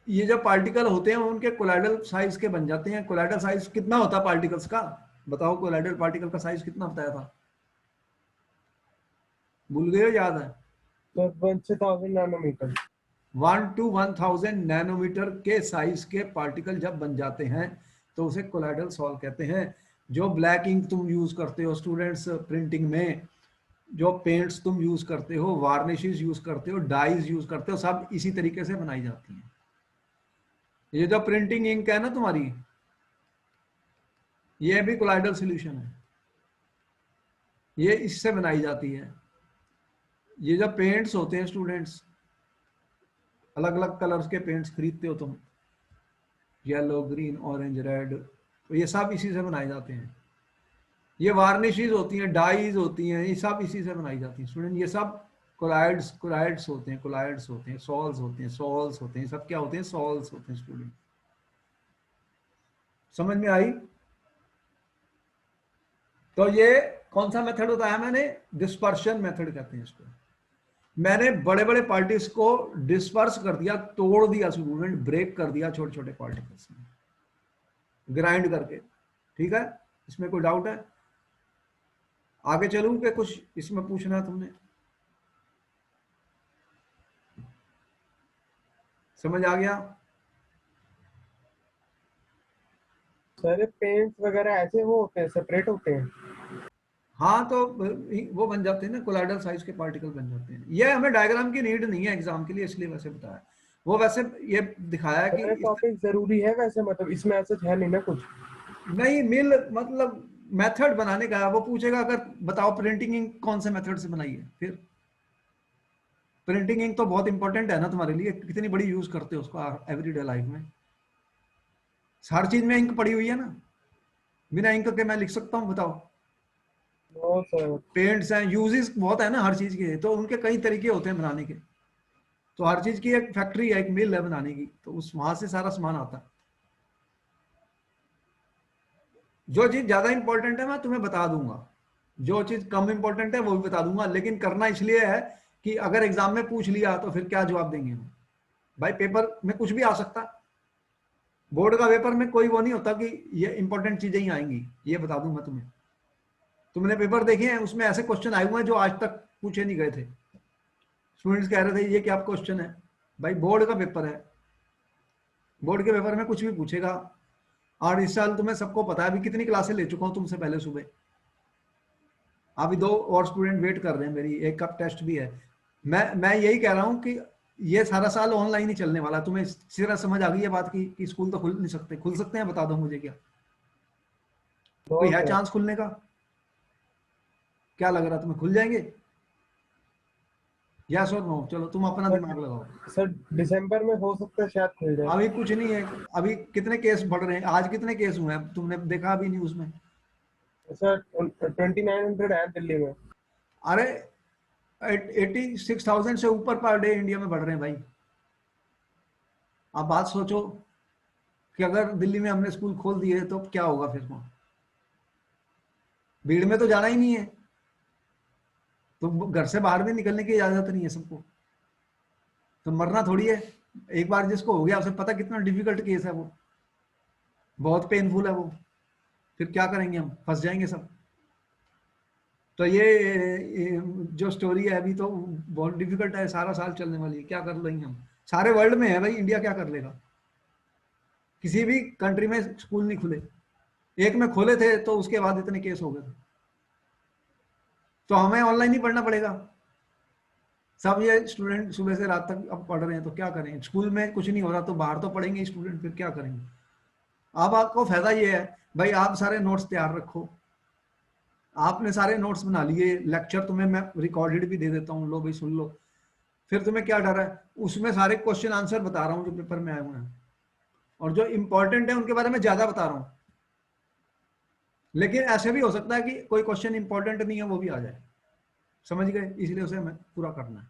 S1: ये जो पार्टिकल होते हैं उनके कोलाइडल साइज के बन जाते हैं। कोलाइडल साइज कितना होता है पार्टिकल्स का? बताओ कोलाइडल पार्टिकल का साइज कितना बताया था? भूल गए हो? याद है?
S2: तो 1000 नैनोमीटर।
S1: 1 to 1000 नैनोमीटर के साइज के पार्टिकल जब बन जाते हैं तो उसे कोलाइडल सॉल्व कहते हैं। जो ब्लैक इंक तुम यूज करते हो स्टूडेंट्स प्रिंटिंग में, जो पेंट्स तुम यूज करते हो, वार्निशेस यूज करते हो, डाइज यूज करते हो, सब इसी तरीके से बनाई जाती हैं। ये जो प्रिंटिंग इंक है ना तुम्हारी, ये भी कोलाइडल सॉल्यूशन है, ये इससे बनाई जाती है। ये जो पेंट्स होते हैं स्टूडेंट्स, अलग अलग कलर्स के पेंट्स खरीदते हो तुम, येलो, ग्रीन, ऑरेंज, रेड, तो ये सब इसी से बनाए जाते हैं। ये वार्निशेस होती हैं, डाइज होती हैं, ये सब इसी से बनाई जाती हैं स्टूडेंट। ये सब कोलाइड्स कोलाइड्स होते हैं, कोलाइड्स होते हैं, सॉल्स होते हैं, सॉल्स होते हैं, सब क्या होते हैं? सॉल्स होते हैं स्टूडेंट। समझ में आई? तो ये कौन सा मेथड बताया मैंने? डिस्पर्शन मेथड कहते हैं इसको। मैंने बड़े बड़े पार्टिकल्स को डिस्पर्स कर दिया, तोड़ दिया, स्टूडेंट ब्रेक कर दिया छोटे छोटे पार्टिकल्स में, ग्राइंड करके। ठीक है, इसमें कोई डाउट है? आगे चलूं कि कुछ इसमें पूछना है तुमने? समझ आ गया?
S2: सर पेंट्स वगैरह ऐसे वो होते हैं, सेपरेट होते हैं?
S1: हाँ, तो वो बन जाते हैं ना, कोलाइडल साइज के पार्टिकल बन जाते हैं। ये हमें डायग्राम की नीड नहीं है एग्जाम के लिए, इसलिए वैसे बताया। वो वैसे ये दिखाया है
S2: सर
S1: कि
S2: टॉपिक जरूरी है वैसे, मतलब इसमें ऐसा है नहीं ना कुछ?
S1: नहीं, मिल मतलब मेथड बनाने का है। वो पूछेगा अगर बताओ प्रिंटिंग इंक कौन से मेथड से बनाई है, फिर प्रिंटिंग इंक तो बहुत इंपॉर्टेंट है ना तुम्हारे लिए, कितनी बड़ी यूज करते हो उसको एवरीडे लाइफ में। हर चीज में इंक पड़ी हुई है ना, बिना इंक के मैं लिख सकता हूँ, बताओ?
S2: No sir.
S1: पेंट्स हैं, यूजेस बहुत है ना हर चीज के, तो उनके कई तरीके होते हैं बनाने के। तो हर चीज की एक फैक्ट्री है, एक मिल है बनाने की, तो उस वहां से सारा सामान आता है। जो चीज ज्यादा इंपॉर्टेंट है मैं तुम्हें बता दूंगा, जो चीज कम इंपॉर्टेंट है वो भी बता दूंगा, लेकिन करना इसलिए है कि अगर एग्जाम में पूछ लिया तो फिर क्या जवाब देंगे हम? भाई पेपर में कुछ भी आ सकता है, बोर्ड का पेपर में कोई वो नहीं होता कि ये इंपॉर्टेंट चीजें ही आएंगी, ये बता दूं मैं तुम्हें। तुमने पेपर देखे हैं, उसमें ऐसे क्वेश्चन आए हुए हैं जो आज तक पूछे नहीं गए थे। स्टूडेंट्स कह रहे थे ये क्या क्वेश्चन है? भाई बोर्ड का पेपर है, बोर्ड के पेपर में कुछ भी पूछेगा। और इस साल तुम्हें सबको पता है, अभी कितनी क्लासें ले चुका हूं तुमसे पहले सुबह। अभी 2 और स्टूडेंट वेट कर रहे हैं मेरी, एक का टेस्ट भी है। मैं यही कह रहा हूं कि ये सारा साल ऑनलाइन ही चलने वाला। तुम्हें सिरा समझ आ गई है बात की कि स्कूल तो खुल नहीं सकते? खुल सकते हैं? बता दो मुझे, क्या
S2: नो
S1: कोई है
S2: सर।
S1: चांस खुलने का? क्या लग रहा है तुम्हें, खुल जाएंगे? यस और नो? चलो तुम अपना
S2: सर
S1: दिमाग लगाओ।
S2: सर दिसंबर में हो सकता है शायद खुल जाए।
S1: अभी कुछ नहीं है। अभी कितने केस बढ़ रहे हैं, आज कितने केस हुए हैं तुमने देखा अभी न्यूज में?
S2: सर 2900 है दिल्ली में।
S1: अरे 86,000 से ऊपर पर डे इंडिया में बढ़ रहे हैं भाई। आप बात सोचो कि अगर दिल्ली में हमने स्कूल खोल दिए तो क्या होगा फिर वहां? भीड़ में तो जाना ही नहीं है, तो घर से बाहर भी निकलने की इजाजत नहीं है सबको, तो मरना थोड़ी है। एक बार जिसको हो गया उसे पता कितना डिफिकल्ट केस है वो, बहुत पेनफुल है वो। फिर क्या करेंगे हम, फंस जाएंगे सब। तो ये जो स्टोरी है अभी तो बहुत डिफिकल्ट है, सारा साल चलने वाली है, क्या कर लेंगे हम? सारे वर्ल्ड में है भाई, इंडिया क्या कर लेगा? किसी भी कंट्री में स्कूल नहीं खुले, एक में खोले थे तो उसके बाद इतने केस हो गए थे। तो हमें ऑनलाइन ही पढ़ना पड़ेगा। सब ये स्टूडेंट सुबह से रात तक अब पढ़ रहे हैं, तो क्या करें? स्कूल में कुछ नहीं हो रहा तो बाहर तो पढ़ेंगे स्टूडेंट, फिर क्या करेंगे? अब आपको फायदा ये है भाई, आप सारे नोट्स तैयार रखो। आपने सारे नोट्स बना लिए, लेक्चर तुम्हें मैं रिकॉर्डेड भी दे देता हूँ, लो भाई सुन लो। फिर तुम्हें क्या डर है? उसमें सारे क्वेश्चन आंसर बता रहा हूँ जो पेपर में आए हुए हैं, और जो इंपॉर्टेंट है उनके बारे में ज्यादा बता रहा हूँ। लेकिन ऐसे भी हो सकता है कि कोई क्वेश्चन इंपॉर्टेंट नहीं है वो भी आ जाए, समझ गए? इसलिए उसे हमें पूरा करना है।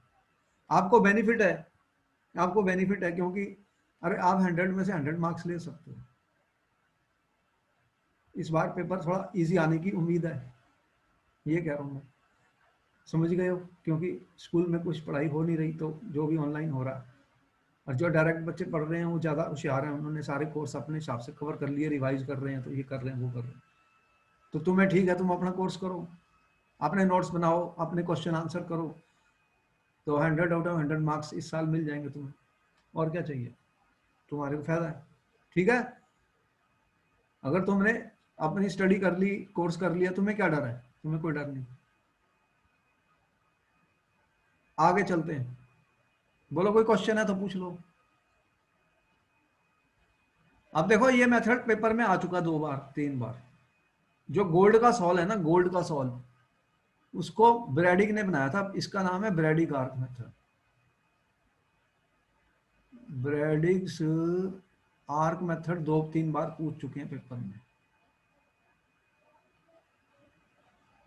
S1: आपको बेनिफिट है, आपको बेनिफिट है, क्योंकि अरे आप 100 में से 100 मार्क्स ले सकते हो। इस बार पेपर थोड़ा इजी आने की उम्मीद है, ये कह रहा हूँ मैं। समझ गए हो? क्योंकि स्कूल में कुछ पढ़ाई हो नहीं रही, तो जो भी ऑनलाइन हो रहा है, और जो डायरेक्ट बच्चे पढ़ रहे हैं वो ज़्यादा होशियार हैं, उन्होंने सारे कोर्स अपने हिसाब से कवर कर लिए, रिवाइज कर रहे हैं, तो ये कर रहे हैं वो कर रहे हैं। तो तुम्हें ठीक है, तुम अपना कोर्स करो, अपने नोट्स बनाओ, अपने क्वेश्चन आंसर करो, तो 100 आउट ऑफ 100 मार्क्स इस साल मिल जाएंगे तुम्हें। और क्या चाहिए? तुम्हारे को फायदा है। ठीक है, अगर तुमने अपनी स्टडी कर ली, कोर्स कर लिया, तुम्हें क्या डर है? तुम्हें कोई डर नहीं। आगे चलते हैं, बोलो कोई क्वेश्चन है तो पूछ लो। अब देखो ये मेथड पेपर में आ चुका 2 बार 3 बार। जो गोल्ड का सॉल्व है ना, गोल्ड का सॉल्व, उसको ब्रैडिक ने बनाया था, इसका नाम है ब्रैडिक आर्क मेथड। ब्रैडिक्स आर्क मेथड 2-3 बार पूछ चुके हैं पेपर में।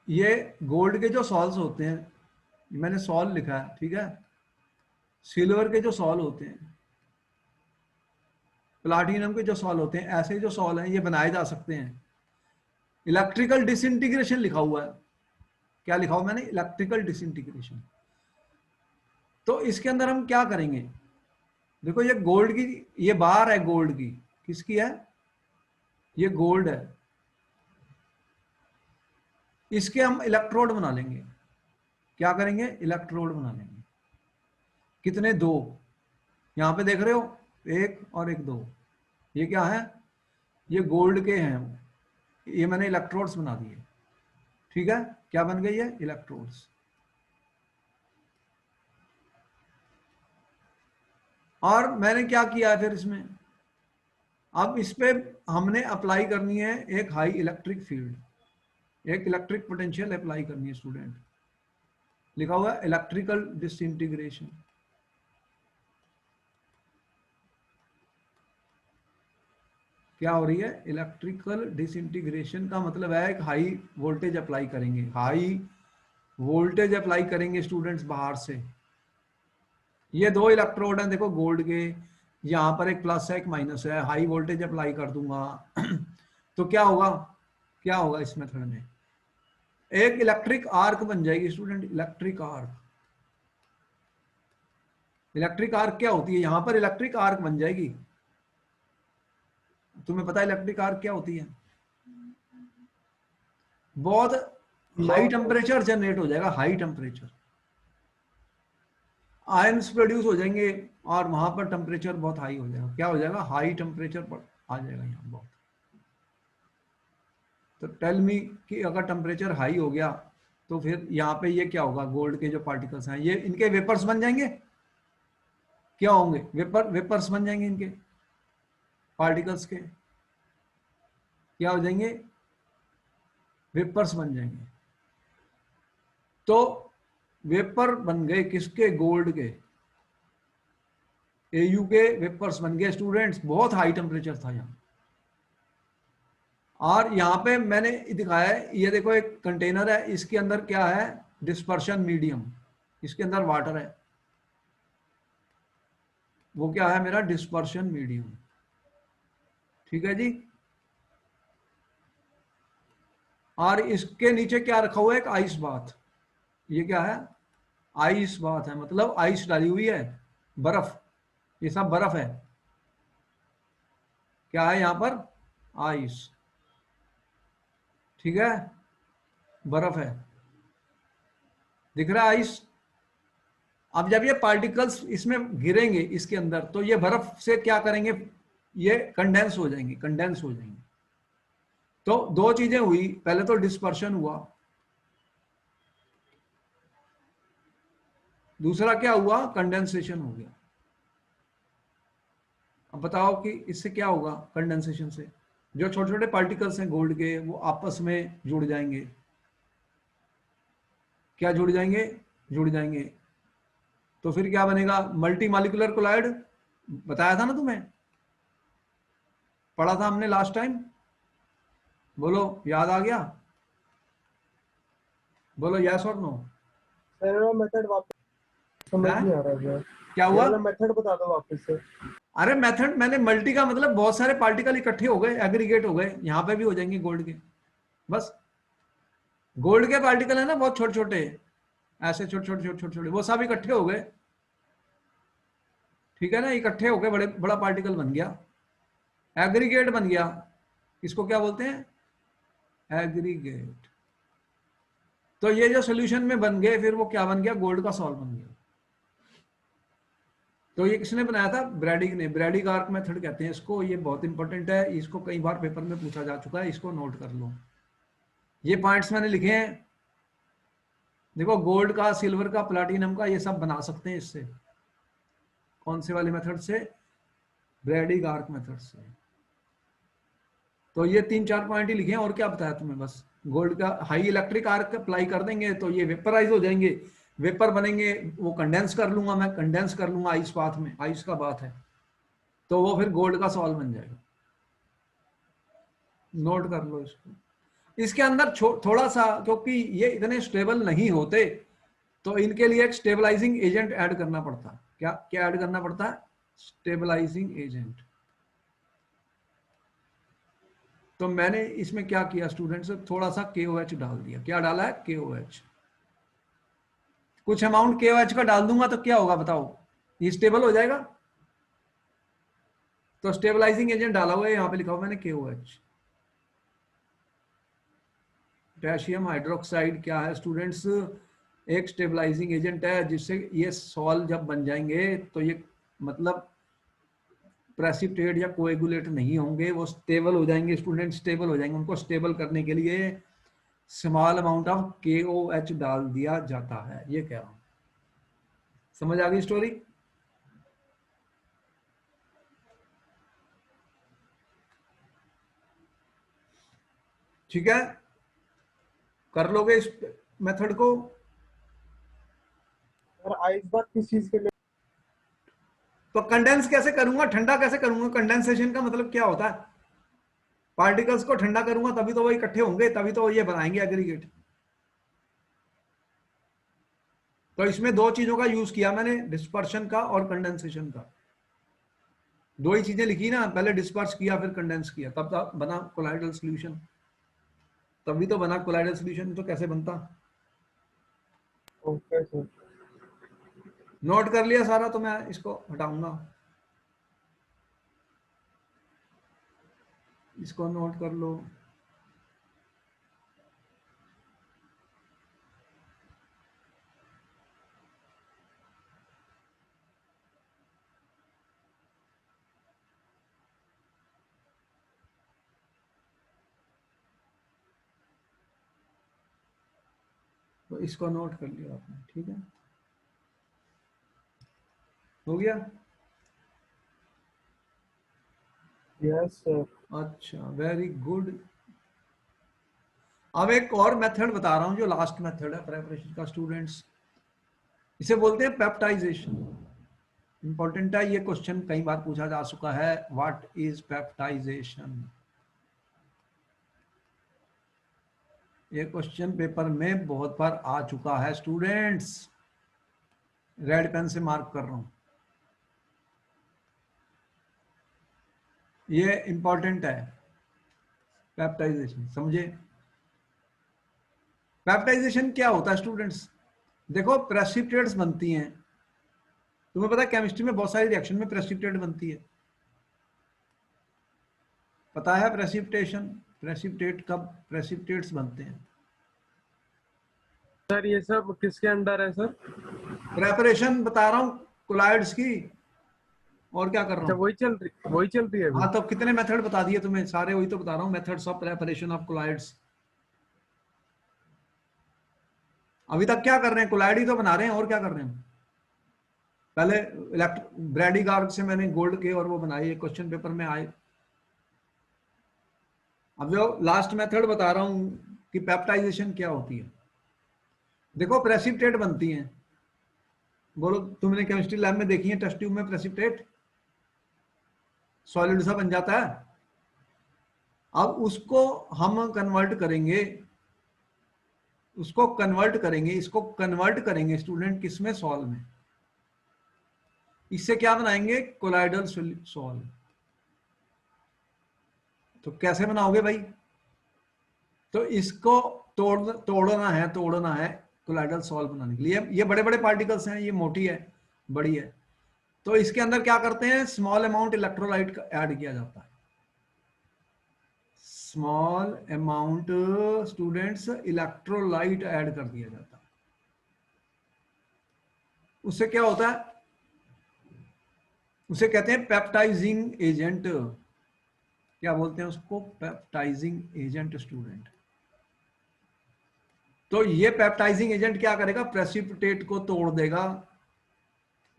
S1: ये गोल्ड के जो सॉल्व्स होते हैं, मैंने सॉल्व लिखा है, ठीक है। सिल्वर के जो सॉल्व होते हैं, प्लाटिनम के जो सॉल्व होते हैं, ऐसे जो सॉल्व हैं ये बनाए जा सकते हैं। इलेक्ट्रिकल डिसइंटीग्रेशन लिखा हुआ है, क्या लिखा हुआ मैंने? Electrical disintegration. तो इसके अंदर हम क्या करेंगे, देखो ये गोल्ड की, ये बार है गोल्ड की, किसकी है, ये गोल्ड है, इसके हम इलेक्ट्रोड बना लेंगे। क्या करेंगे, इलेक्ट्रोड बना लेंगे। कितने, दो, यहां पे देख रहे हो, एक और एक, दो, ये क्या है, ये गोल्ड के हैं, ये मैंने इलेक्ट्रोड्स बना दिए। ठीक है, क्या बन गई है, इलेक्ट्रोड्स। और मैंने क्या किया है फिर इसमें, अब इस पे हमने अप्लाई करनी है एक हाई इलेक्ट्रिक फील्ड, एक इलेक्ट्रिक पोटेंशियल अप्लाई करनी है स्टूडेंट। लिखा हुआ है इलेक्ट्रिकल डिसइंटीग्रेशन। क्या हो रही है, इलेक्ट्रिकल डिसइंटीग्रेशन का मतलब है एक हाई वोल्टेज अप्लाई करेंगे, हाई वोल्टेज अप्लाई करेंगे स्टूडेंट्स बाहर से। ये दो इलेक्ट्रोड हैं देखो गोल्ड के, यहां पर एक प्लस है एक माइनस है, हाई वोल्टेज अप्लाई कर दूंगा तो क्या होगा, क्या होगा इस मेथड में, एक इलेक्ट्रिक आर्क बन जाएगी student, electric arc. Electric arc क्या होती है, यहां पर इलेक्ट्रिक आर्क बन जाएगी। तुम्हें पता है इलेक्ट्रिक आर्क क्या होती है, बहुत हाई टेम्परेचर जनरेट हो जाएगा, हाई टेम्परेचर, आयंस प्रोड्यूस हो जाएंगे और वहां पर टेम्परेचर बहुत हाई हो जाएगा। क्या हो जाएगा, हाई टेम्परेचर पर आ जाएगा यहाँ बहुत। तो टेल मी कि अगर टेम्परेचर हाई हो गया तो फिर यहाँ पे ये क्या होगा, गोल्ड के जो पार्टिकल्स हैं ये इनके वेपर्स बन जाएंगे, क्या होंगे, वेपर्स बन जाएंगे इनके पार्टिकल्स के, क्या हो जाएंगे, वेपर्स बन जाएंगे। तो वेपर बन गए किसके, गोल्ड के, एयू के वेपर्स बन गए स्टूडेंट्स, बहुत हाई टेम्परेचर था यहाँ। और यहाँ पे मैंने दिखाया है, ये देखो एक कंटेनर है, इसके अंदर क्या है, डिस्पर्शन मीडियम, इसके अंदर वाटर है, वो क्या है मेरा, डिस्पर्शन मीडियम। ठीक है जी, और इसके नीचे क्या रखा हुआ है, एक आइस बाथ। ये क्या है, आइस बाथ है, मतलब आइस डाली हुई है, बर्फ, ये सब बर्फ है। क्या है यहाँ पर, आइस। ठीक है, बर्फ है, दिख रहा है आइस। अब जब ये पार्टिकल्स इसमें गिरेंगे इसके अंदर, तो ये बर्फ से क्या करेंगे, ये कंडेंस हो जाएंगे, कंडेंस हो जाएंगे। तो दो चीजें हुई, पहले तो डिस्पर्शन हुआ, दूसरा क्या हुआ, कंडेंसेशन हो गया। अब बताओ कि इससे क्या होगा, कंडेंसेशन से जो छोटे छोटे पार्टिकल्स हैं गोल्ड के वो आपस में जुड़ जाएंगे। क्या जुड़ जाएंगे, जुड़ जाएंगे। तो फिर क्या बनेगा, मल्टी मॉलिक्यूलर कोलाइड, बताया था ना तुम्हें, पढ़ा था हमने लास्ट टाइम, बोलो याद आ गया, बोलो यस और नो।
S2: सर वो मेथड वापस समझ नहीं आ रहा है,
S1: क्या
S2: ये
S1: हुआ,
S2: वाला मेथड बता दो वापस से।
S1: अरे मेथड मैंने मल्टी का मतलब बहुत सारे पार्टिकल इकट्ठे हो गए, एग्रीगेट हो गए, यहां पे भी हो जाएंगे गोल्ड के, बस। गोल्ड के पार्टिकल है ना बहुत छोटे छोटे, ऐसे छोटे छोटे छोटे छोटे छोटे, वो सब इकट्ठे हो गए। ठीक है ना, इकट्ठे हो गए, बड़े बड़ा पार्टिकल बन गया, एग्रीगेट बन गया। इसको क्या बोलते हैं, एग्रीगेट। तो ये जो सोल्यूशन में बन गए, फिर वो क्या बन गया, गोल्ड का सॉल्व बन गया। तो ये किसने बनाया था, ब्रैडिग ने, ब्रैडिग आर्क मेथड कहते हैं इसको, ये बहुत इंपॉर्टेंट है, इसको कई बार पेपर में पूछा जा चुका है, इसको नोट कर लो। ये पॉइंट्स मैंने लिखे हैं, देखो गोल्ड का, सिल्वर का, प्लैटिनम का, ये सब बना सकते हैं इससे। कौन से वाले मेथड से, ब्रैडिग आर्क मेथड से। तो ये तीन चार पॉइंट ही लिखे हैं, और क्या बताया तुम्हें, बस गोल्ड का हाई इलेक्ट्रिक आर्क अप्लाई कर देंगे तो ये वेपराइज हो जाएंगे, वेपर बनेंगे, वो कंडेंस कर लूंगा मैं, कंडेंस कर लूंगा आइस बाथ में, आइस का बात है, तो वो फिर गोल्ड का सॉल्व बन जाएगा। नोट कर लो इसको। इसके अंदर थोड़ा सा, क्योंकि ये इतने स्टेबल नहीं होते, तो इनके लिए एक स्टेबलाइजिंग एजेंट ऐड करना पड़ता है। क्या क्या ऐड करना पड़ता है, स्टेबलाइजिंग एजेंट। तो मैंने इसमें क्या किया स्टूडेंट्स, थोड़ा सा KOH डाल दिया। क्या डाला है, KOH। कुछ अमाउंट KOH का डाल दूंगा तो क्या होगा बताओ, ये स्टेबल हो जाएगा। तो स्टेबलाइजिंग एजेंट डाला हुआ है, यहां पे लिखा हुआ मैंने KOH। पोटेशियम हाइड्रोक्साइड क्या है स्टूडेंट्स, एक स्टेबलाइजिंग एजेंट है, जिससे ये सॉल्ट जब बन जाएंगे तो ये मतलब प्रेसिपिटेट या कोएगुलेट नहीं होंगे, वो स्टेबल हो जाएंगे स्टूडेंट, स्टेबल हो जाएंगे। उनको स्टेबल करने के लिए स्मॉल अमाउंट ऑफ KOH डाल दिया जाता है, ये कह रहा हूं। समझ आ गई स्टोरी? ठीक है, कर लोगे इस मेथड को?
S2: और आइस बात किस चीज के लिए?
S1: तो कंडेंस कैसे करूंगा, ठंडा कैसे करूंगा? कंडेंसेशन का मतलब क्या होता है? पार्टिकल्स को ठंडा करूंगा तभी तो वो इकट्ठे होंगे, तभी तो ये बनाएंगे एग्रीगेट। तो इसमें दो चीजों का यूज किया मैंने, डिस्पर्शन का और कंडेंसेशन का। दो ही चीजें लिखी ना, पहले डिस्पर्स किया फिर कंडेंस किया, तब तो बना कोलाइडल सॉल्यूशन। तभी तो बना कोलाइडल सॉल्यूशन, तो कैसे बनता?
S2: Okay sir.
S1: नोट कर लिया सारा? तो मैं इसको हटाऊंगा, इसको नोट कर लो। तो इसको नोट कर लिया आपने, ठीक है, हो गया।
S2: Yes sir.
S1: अच्छा, वेरी गुड। अब एक और मेथड बता रहा हूं, जो लास्ट मेथड है प्रेपरेशन का स्टूडेंट्स, इसे बोलते हैं पेप्टाइजेशन। इंपॉर्टेंट है, ये क्वेश्चन कई बार पूछा जा चुका है, व्हाट इज पेप्टाइजेशन। ये क्वेश्चन पेपर में बहुत बार आ चुका है स्टूडेंट्स, रेड पेन से मार्क कर रहा हूं, ये इंपॉर्टेंट है। पेप्टाइजेशन समझे? पेप्टाइजेशन क्या होता है स्टूडेंट्स? देखो, प्रेसिपिटेट्स बनती हैं, तुम्हें पता है केमिस्ट्री में बहुत सारी रिएक्शन में प्रेसिपिटेट बनती है, पता है प्रेसिपिटेशन, प्रेसिपिटेट कब प्रेसिपिटेट्स बनते हैं?
S2: सर ये सब किसके अंडर है सर?
S1: प्रेपरेशन बता रहा हूं कोलाइड्स की, और क्या कर रहा
S2: अच्छा
S1: हूं?
S2: वही चल रही है अभी।
S1: हाँ, तो कितने मेथड बता दिए तुम्हें, सारे वही तो बता रहा हूँ, methods of preparation of colloids. अभी तक क्या कर रहे हैं, कोलाइड ही तो बना रहे हैं, और क्या कर रहे हैं? पहले ब्रैडी गार्ग से मैंने गोल्ड के और वो बनाए, क्वेश्चन पेपर में आए। अब जो लास्ट मेथड बता रहा हूं कि पेप्टाइजेशन क्या होती है, देखो प्रेसिपिटेट बनती हैं, बोलो तुमने केमिस्ट्री लैब में देखी है, टेस्ट ट्यूब में प्रेसिपिटेट सॉलिड सा बन जाता है। अब उसको हम कन्वर्ट करेंगे, उसको कन्वर्ट करेंगे, इसको कन्वर्ट करेंगे स्टूडेंट किसमें, सॉल्व में। इससे क्या बनाएंगे, कोलाइडल सॉल्व। तो कैसे बनाओगे भाई? तो इसको तोड़ना है कोलाइडल सॉल्व बनाने के लिए। ये बड़े बड़े पार्टिकल्स हैं, ये मोटी है, बड़ी है, तो इसके अंदर क्या करते हैं, स्मॉल अमाउंट इलेक्ट्रोलाइट का ऐड किया जाता है। Small amount students electrolyte add कर दिया जाता है। उससे क्या होता है, उसे कहते हैं पेप्टाइजिंग एजेंट। क्या बोलते हैं उसको, पेप्टाइजिंग एजेंट स्टूडेंट। तो ये पेप्टाइजिंग एजेंट क्या करेगा, प्रेसिपिटेट को तोड़ देगा,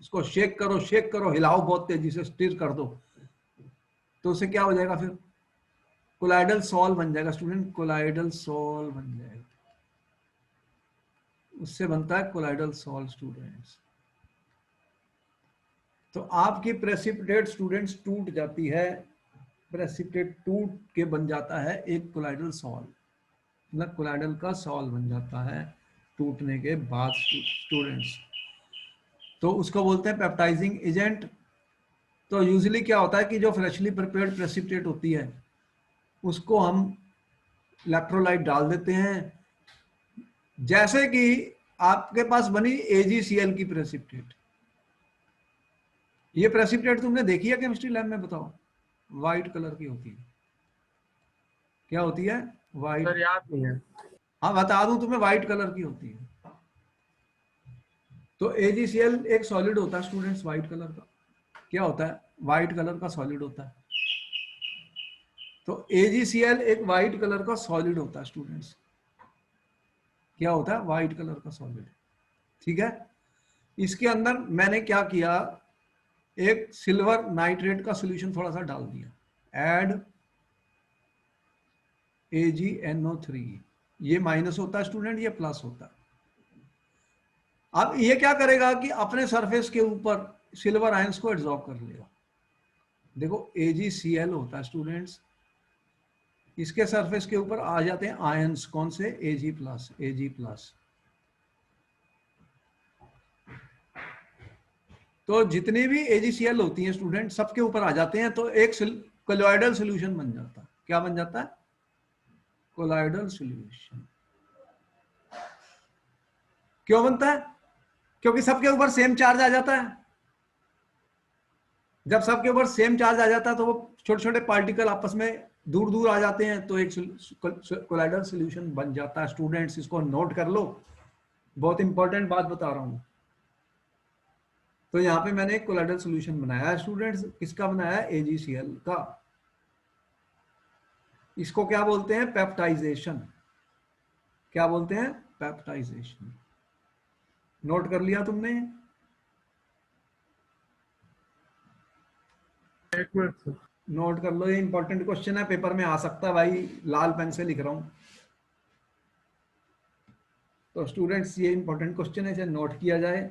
S1: उसको शेक करो, हिलाओ बहुत तेजी से, स्टिर कर दो, तो उसे क्या हो जाएगा, फिर कोलाइडल सॉल्व बन जाएगा स्टूडेंट, कोलाइडल सॉल्व बन जाएगा, उससे बनता है कोलाइडल सॉल्व स्टूडेंट्स। तो आपकी प्रेसिपिटेट स्टूडेंट्स टूट जाती है, प्रेसिपिटेट टूट के बन जाता है एक कोलाइडल सॉल्व, मतलब कोलाइडल का सॉल्व बन जाता है टूटने के बाद स्टूडेंट्स। तो उसको बोलते हैं पेप्टाइजिंग एजेंट। तो यूजुअली क्या होता है कि जो फ्रेशली प्रिपेयर्ड प्रेसिपिटेट होती है उसको हम इलेक्ट्रोलाइट डाल देते हैं, जैसे कि आपके पास बनी AgCl की प्रेसिपिटेट। ये प्रेसिपिटेट तुमने देखी है केमिस्ट्री लैब में? बताओ। व्हाइट कलर की होती है। क्या होती है?
S2: Sir
S1: white.
S2: याद नहीं है।
S1: हाँ बता दूं तुम्हें, व्हाइट कलर की होती है। तो AgCl एक सॉलिड होता है स्टूडेंट्स, व्हाइट कलर का। क्या होता है? व्हाइट कलर का सॉलिड होता है। तो AgCl एक व्हाइट कलर का सॉलिड होता है स्टूडेंट्स। क्या होता है? व्हाइट कलर का सॉलिड। ठीक है। इसके अंदर मैंने क्या किया, एक सिल्वर नाइट्रेट का सॉल्यूशन थोड़ा सा डाल दिया। Add AgNO3। ये माइनस होता है स्टूडेंट, ये प्लस होता है। अब ये क्या करेगा कि अपने सरफेस के ऊपर सिल्वर आयंस को एब्जॉर्ब कर लेगा। देखो AgCl होता है स्टूडेंट्स, इसके सरफेस के ऊपर आ जाते हैं आयंस। कौन से? Ag+। तो जितनी भी AgCl होती हैं स्टूडेंट, सबके ऊपर आ जाते हैं, तो एक कोलॉइडल सॉल्यूशन बन जाता है। क्या बन जाता है? Colloidal solution. क्यों बनता है? क्योंकि सबके ऊपर सेम चार्ज आ जाता है। जब सबके ऊपर सेम चार्ज आ जाता है तो वो छोटे छोटे पार्टिकल आपस में दूर दूर आ जाते हैं, तो एक कोलॉइडल सॉल्यूशन बन जाता है। स्टूडेंट्स इसको नोट कर लो, बहुत इंपॉर्टेंट बात बता रहा हूं। तो यहाँ पे मैंने एक कोलॉइडल सॉल्यूशन बनाया है स्टूडेंट्स। किसका बनाया है? AgCl का। इसको क्या बोलते हैं? पेप्टाइजेशन। क्या बोलते हैं? पेप्टाइजेशन। नोट कर लिया तुमने?
S2: एक मिनट सर।
S1: नोट कर लो, ये इंपॉर्टेंट क्वेश्चन है, पेपर में आ सकता है भाई। लाल पेन से लिख रहा हूं। तो स्टूडेंट्स ये इंपॉर्टेंट क्वेश्चन है, इसे नोट किया जाए।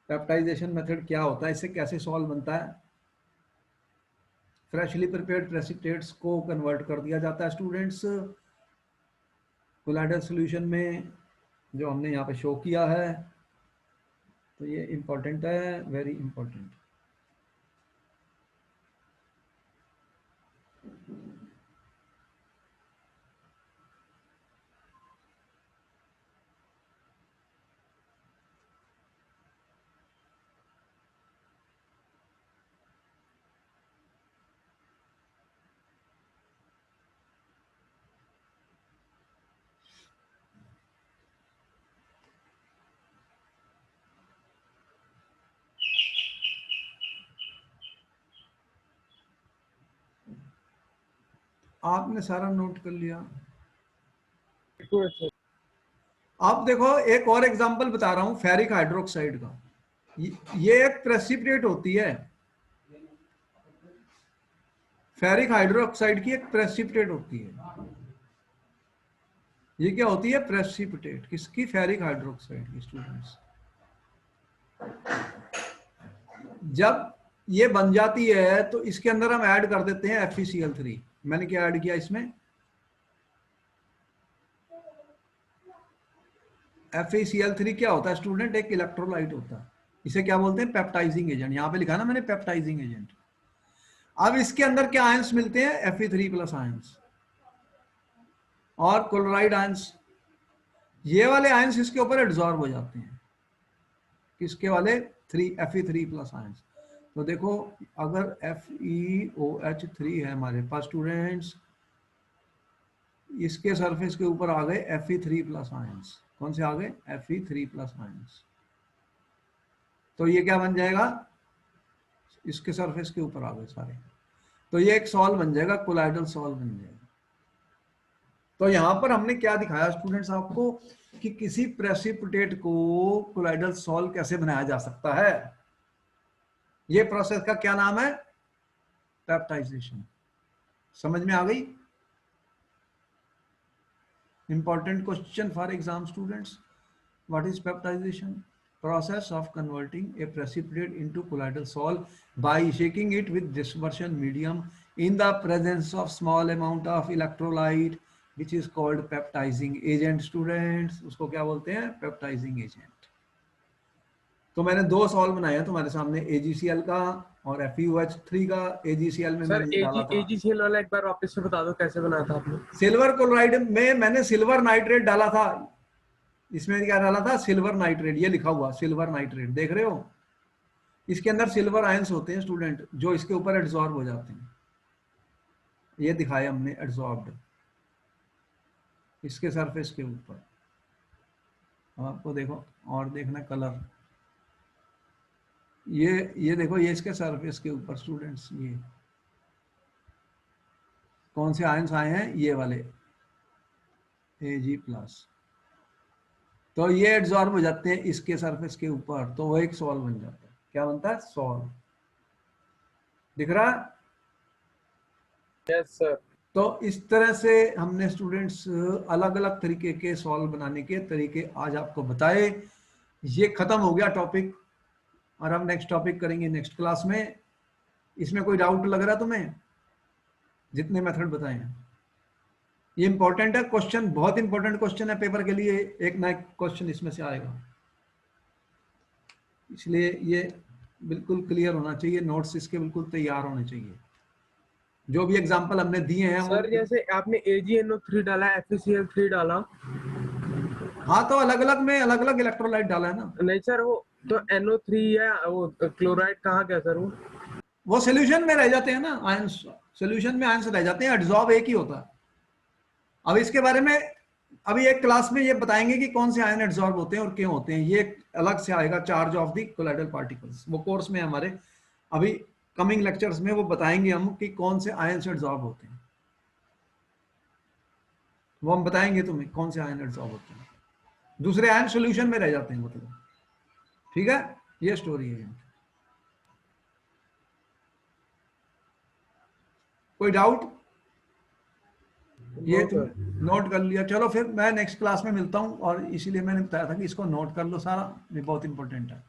S1: पेप्टाइजेशन मेथड क्या होता है, इससे कैसे सॉल्व बनता है? फ्रेशली प्रिपेयर्ड प्रेसिपिटेट्स को कन्वर्ट कर दिया जाता है स्टूडेंट्स कोलॉइडल सॉल्यूशन में, जो हमने यहाँ पे शो किया है। तो ये इंपॉर्टेंट है, वेरी इंपॉर्टेंट। आपने सारा नोट कर लिया?
S2: एक मिनट सर।
S1: आप देखो, एक और एग्जांपल बता रहा हूं फेरिक हाइड्रोक्साइड का। ये एक प्रेसिपिटेट होती है। फेरिक हाइड्रोक्साइड की एक प्रेसिपिटेट होती है। ये क्या होती है? प्रेसिपिटेट। किसकी? फेरिक हाइड्रोक्साइड की स्टूडेंट्स। जब ये बन जाती है तो इसके अंदर हम ऐड कर देते हैं FeCl3। मैंने क्या ऐड किया इसमें? FeCl3 क्या होता है स्टूडेंट? एक इलेक्ट्रोलाइट होता है। इसे क्या बोलते हैं? Peptising agent. यहां पे लिखा ना मैंने, पेप्टाइजिंग एजेंट। अब इसके अंदर क्या आयंस मिलते हैं? Fe3+ आयंस और क्लोराइड आयंस। ये वाले आयंस इसके ऊपर एब्जॉर्ब हो जाते हैं। किसके वाले? Fe3+ ions. तो देखो, अगर FeOH3 है हमारे पास स्टूडेंट्स, इसके सरफेस के ऊपर आ गए Fe3+ आयंस। कौन से आ गए? Fe3+ ions. तो ये क्या बन जाएगा? इसके सरफेस के ऊपर आ गए सारे। तो ये एक सॉल्व बन जाएगा, कोलॉइडल सॉल्व बन जाएगा। तो यहां पर हमने क्या दिखाया स्टूडेंट्स आपको, कि किसी प्रेसिपिटेट को कोलॉइडल सॉल्व कैसे बनाया जा सकता है। ये प्रोसेस का क्या नाम है? पेप्टाइजेशन। समझ में आ गई? Important question for exam students. What is peptization? Process of converting a precipitate into colloidal salt by shaking it with dispersion medium in the presence of small amount of electrolyte, which is called peptizing agent students। उसको क्या बोलते हैं? Peptising agent. तो मैंने दो solve बनाए हैं तुम्हारे सामने, AgCl का और FeOH3 का। AgCl में
S2: सर
S1: मैंने डाला था
S2: AgCl वाला एक बार वापस से बता दो कैसे बनाया था आपने?
S1: सिल्वर क्लोराइड में, मैंने सिल्वर नाइट्रेट डाला था। इसमें क्या डाला था, सिल्वर नाइट्रेट, ये लिखा हुआ सिल्वर नाइट्रेट, देख रहे हो, इसके अंदर सिल्वर आयंस होते हैं स्टूडेंट, जो इसके ऊपर एड्सॉर्ब हो जाते हैं, ये दिखाया हमने एड्सॉर्ब्ड इसके सरफेस के ऊपर। आपको देखो और देखना कलर, ये देखो, ये इसके सरफेस के ऊपर स्टूडेंट्स, ये कौन से आयंस आए हैं, ये वाले Ag+, तो ये एड्सॉर्ब हो जाते हैं इसके सरफेस के ऊपर, तो वो एक सॉल्व बन जाता है। क्या बनता है, सॉल्व, दिख रहा है?
S2: Yes sir.
S1: तो इस तरह से हमने स्टूडेंट्स अलग अलग तरीके के सॉल्व बनाने के तरीके आज आपको बताए। ये खत्म हो गया टॉपिक, और हम नेक्स्ट टॉपिक करेंगे नेक्स्ट क्लास में। इसमें कोई डाउट लग रहा तुम्हें, जितने मेथड बताए हैं? ये इंपॉर्टेंट है क्वेश्चन, बहुत इंपॉर्टेंट क्वेश्चन है पेपर के लिए, एक ना एक क्वेश्चन इसमें से आएगा, इसलिए ये बिल्कुल क्लियर होना चाहिए, नोट्स इसके बिल्कुल तैयार होने चाहिए। जो भी एग्जांपल हमने दिए हैं
S2: सर जैसे आपने AgNO3 डाला, FeCl3 डाला,
S1: हाँ तो अलग अलग में अलग अलग इलेक्ट्रोलाइट डाला है ना।
S2: नहीं सर, वो तो NO3 या वो क्लोराइड कहाँ गया सर?
S1: वो सोल्यूशन में रह जाते हैं ना आयंस, सोल्यूशन में आयंस रह जाते हैं, एड्सॉर्ब एक ही होता है। अब इसके बारे में अभी एक क्लास में ये बताएंगे कि कौन से आयन एड्सॉर्ब होते हैं और क्यों होते हैं, ये अलग से आएगा, charge of the colloidal particles, वो कोर्स में हमारे अभी कमिंग लेक्चर्स में वो बताएंगे हम कि कौन से आयन एड्सॉर्ब होते हैं, वो हम बताएंगे तुम्हें कौन से आयन एड्सॉर्ब होते हैं, दूसरे आयन सोल्यूशन में रह जाते हैं मतलब। ठीक है, ये स्टोरी है। कोई डाउट? ये नोट कर लिया, चलो फिर मैं नेक्स्ट क्लास में मिलता हूँ, और इसीलिए मैंने बताया था कि इसको नोट कर लो सारा, ये बहुत इंपॉर्टेंट है।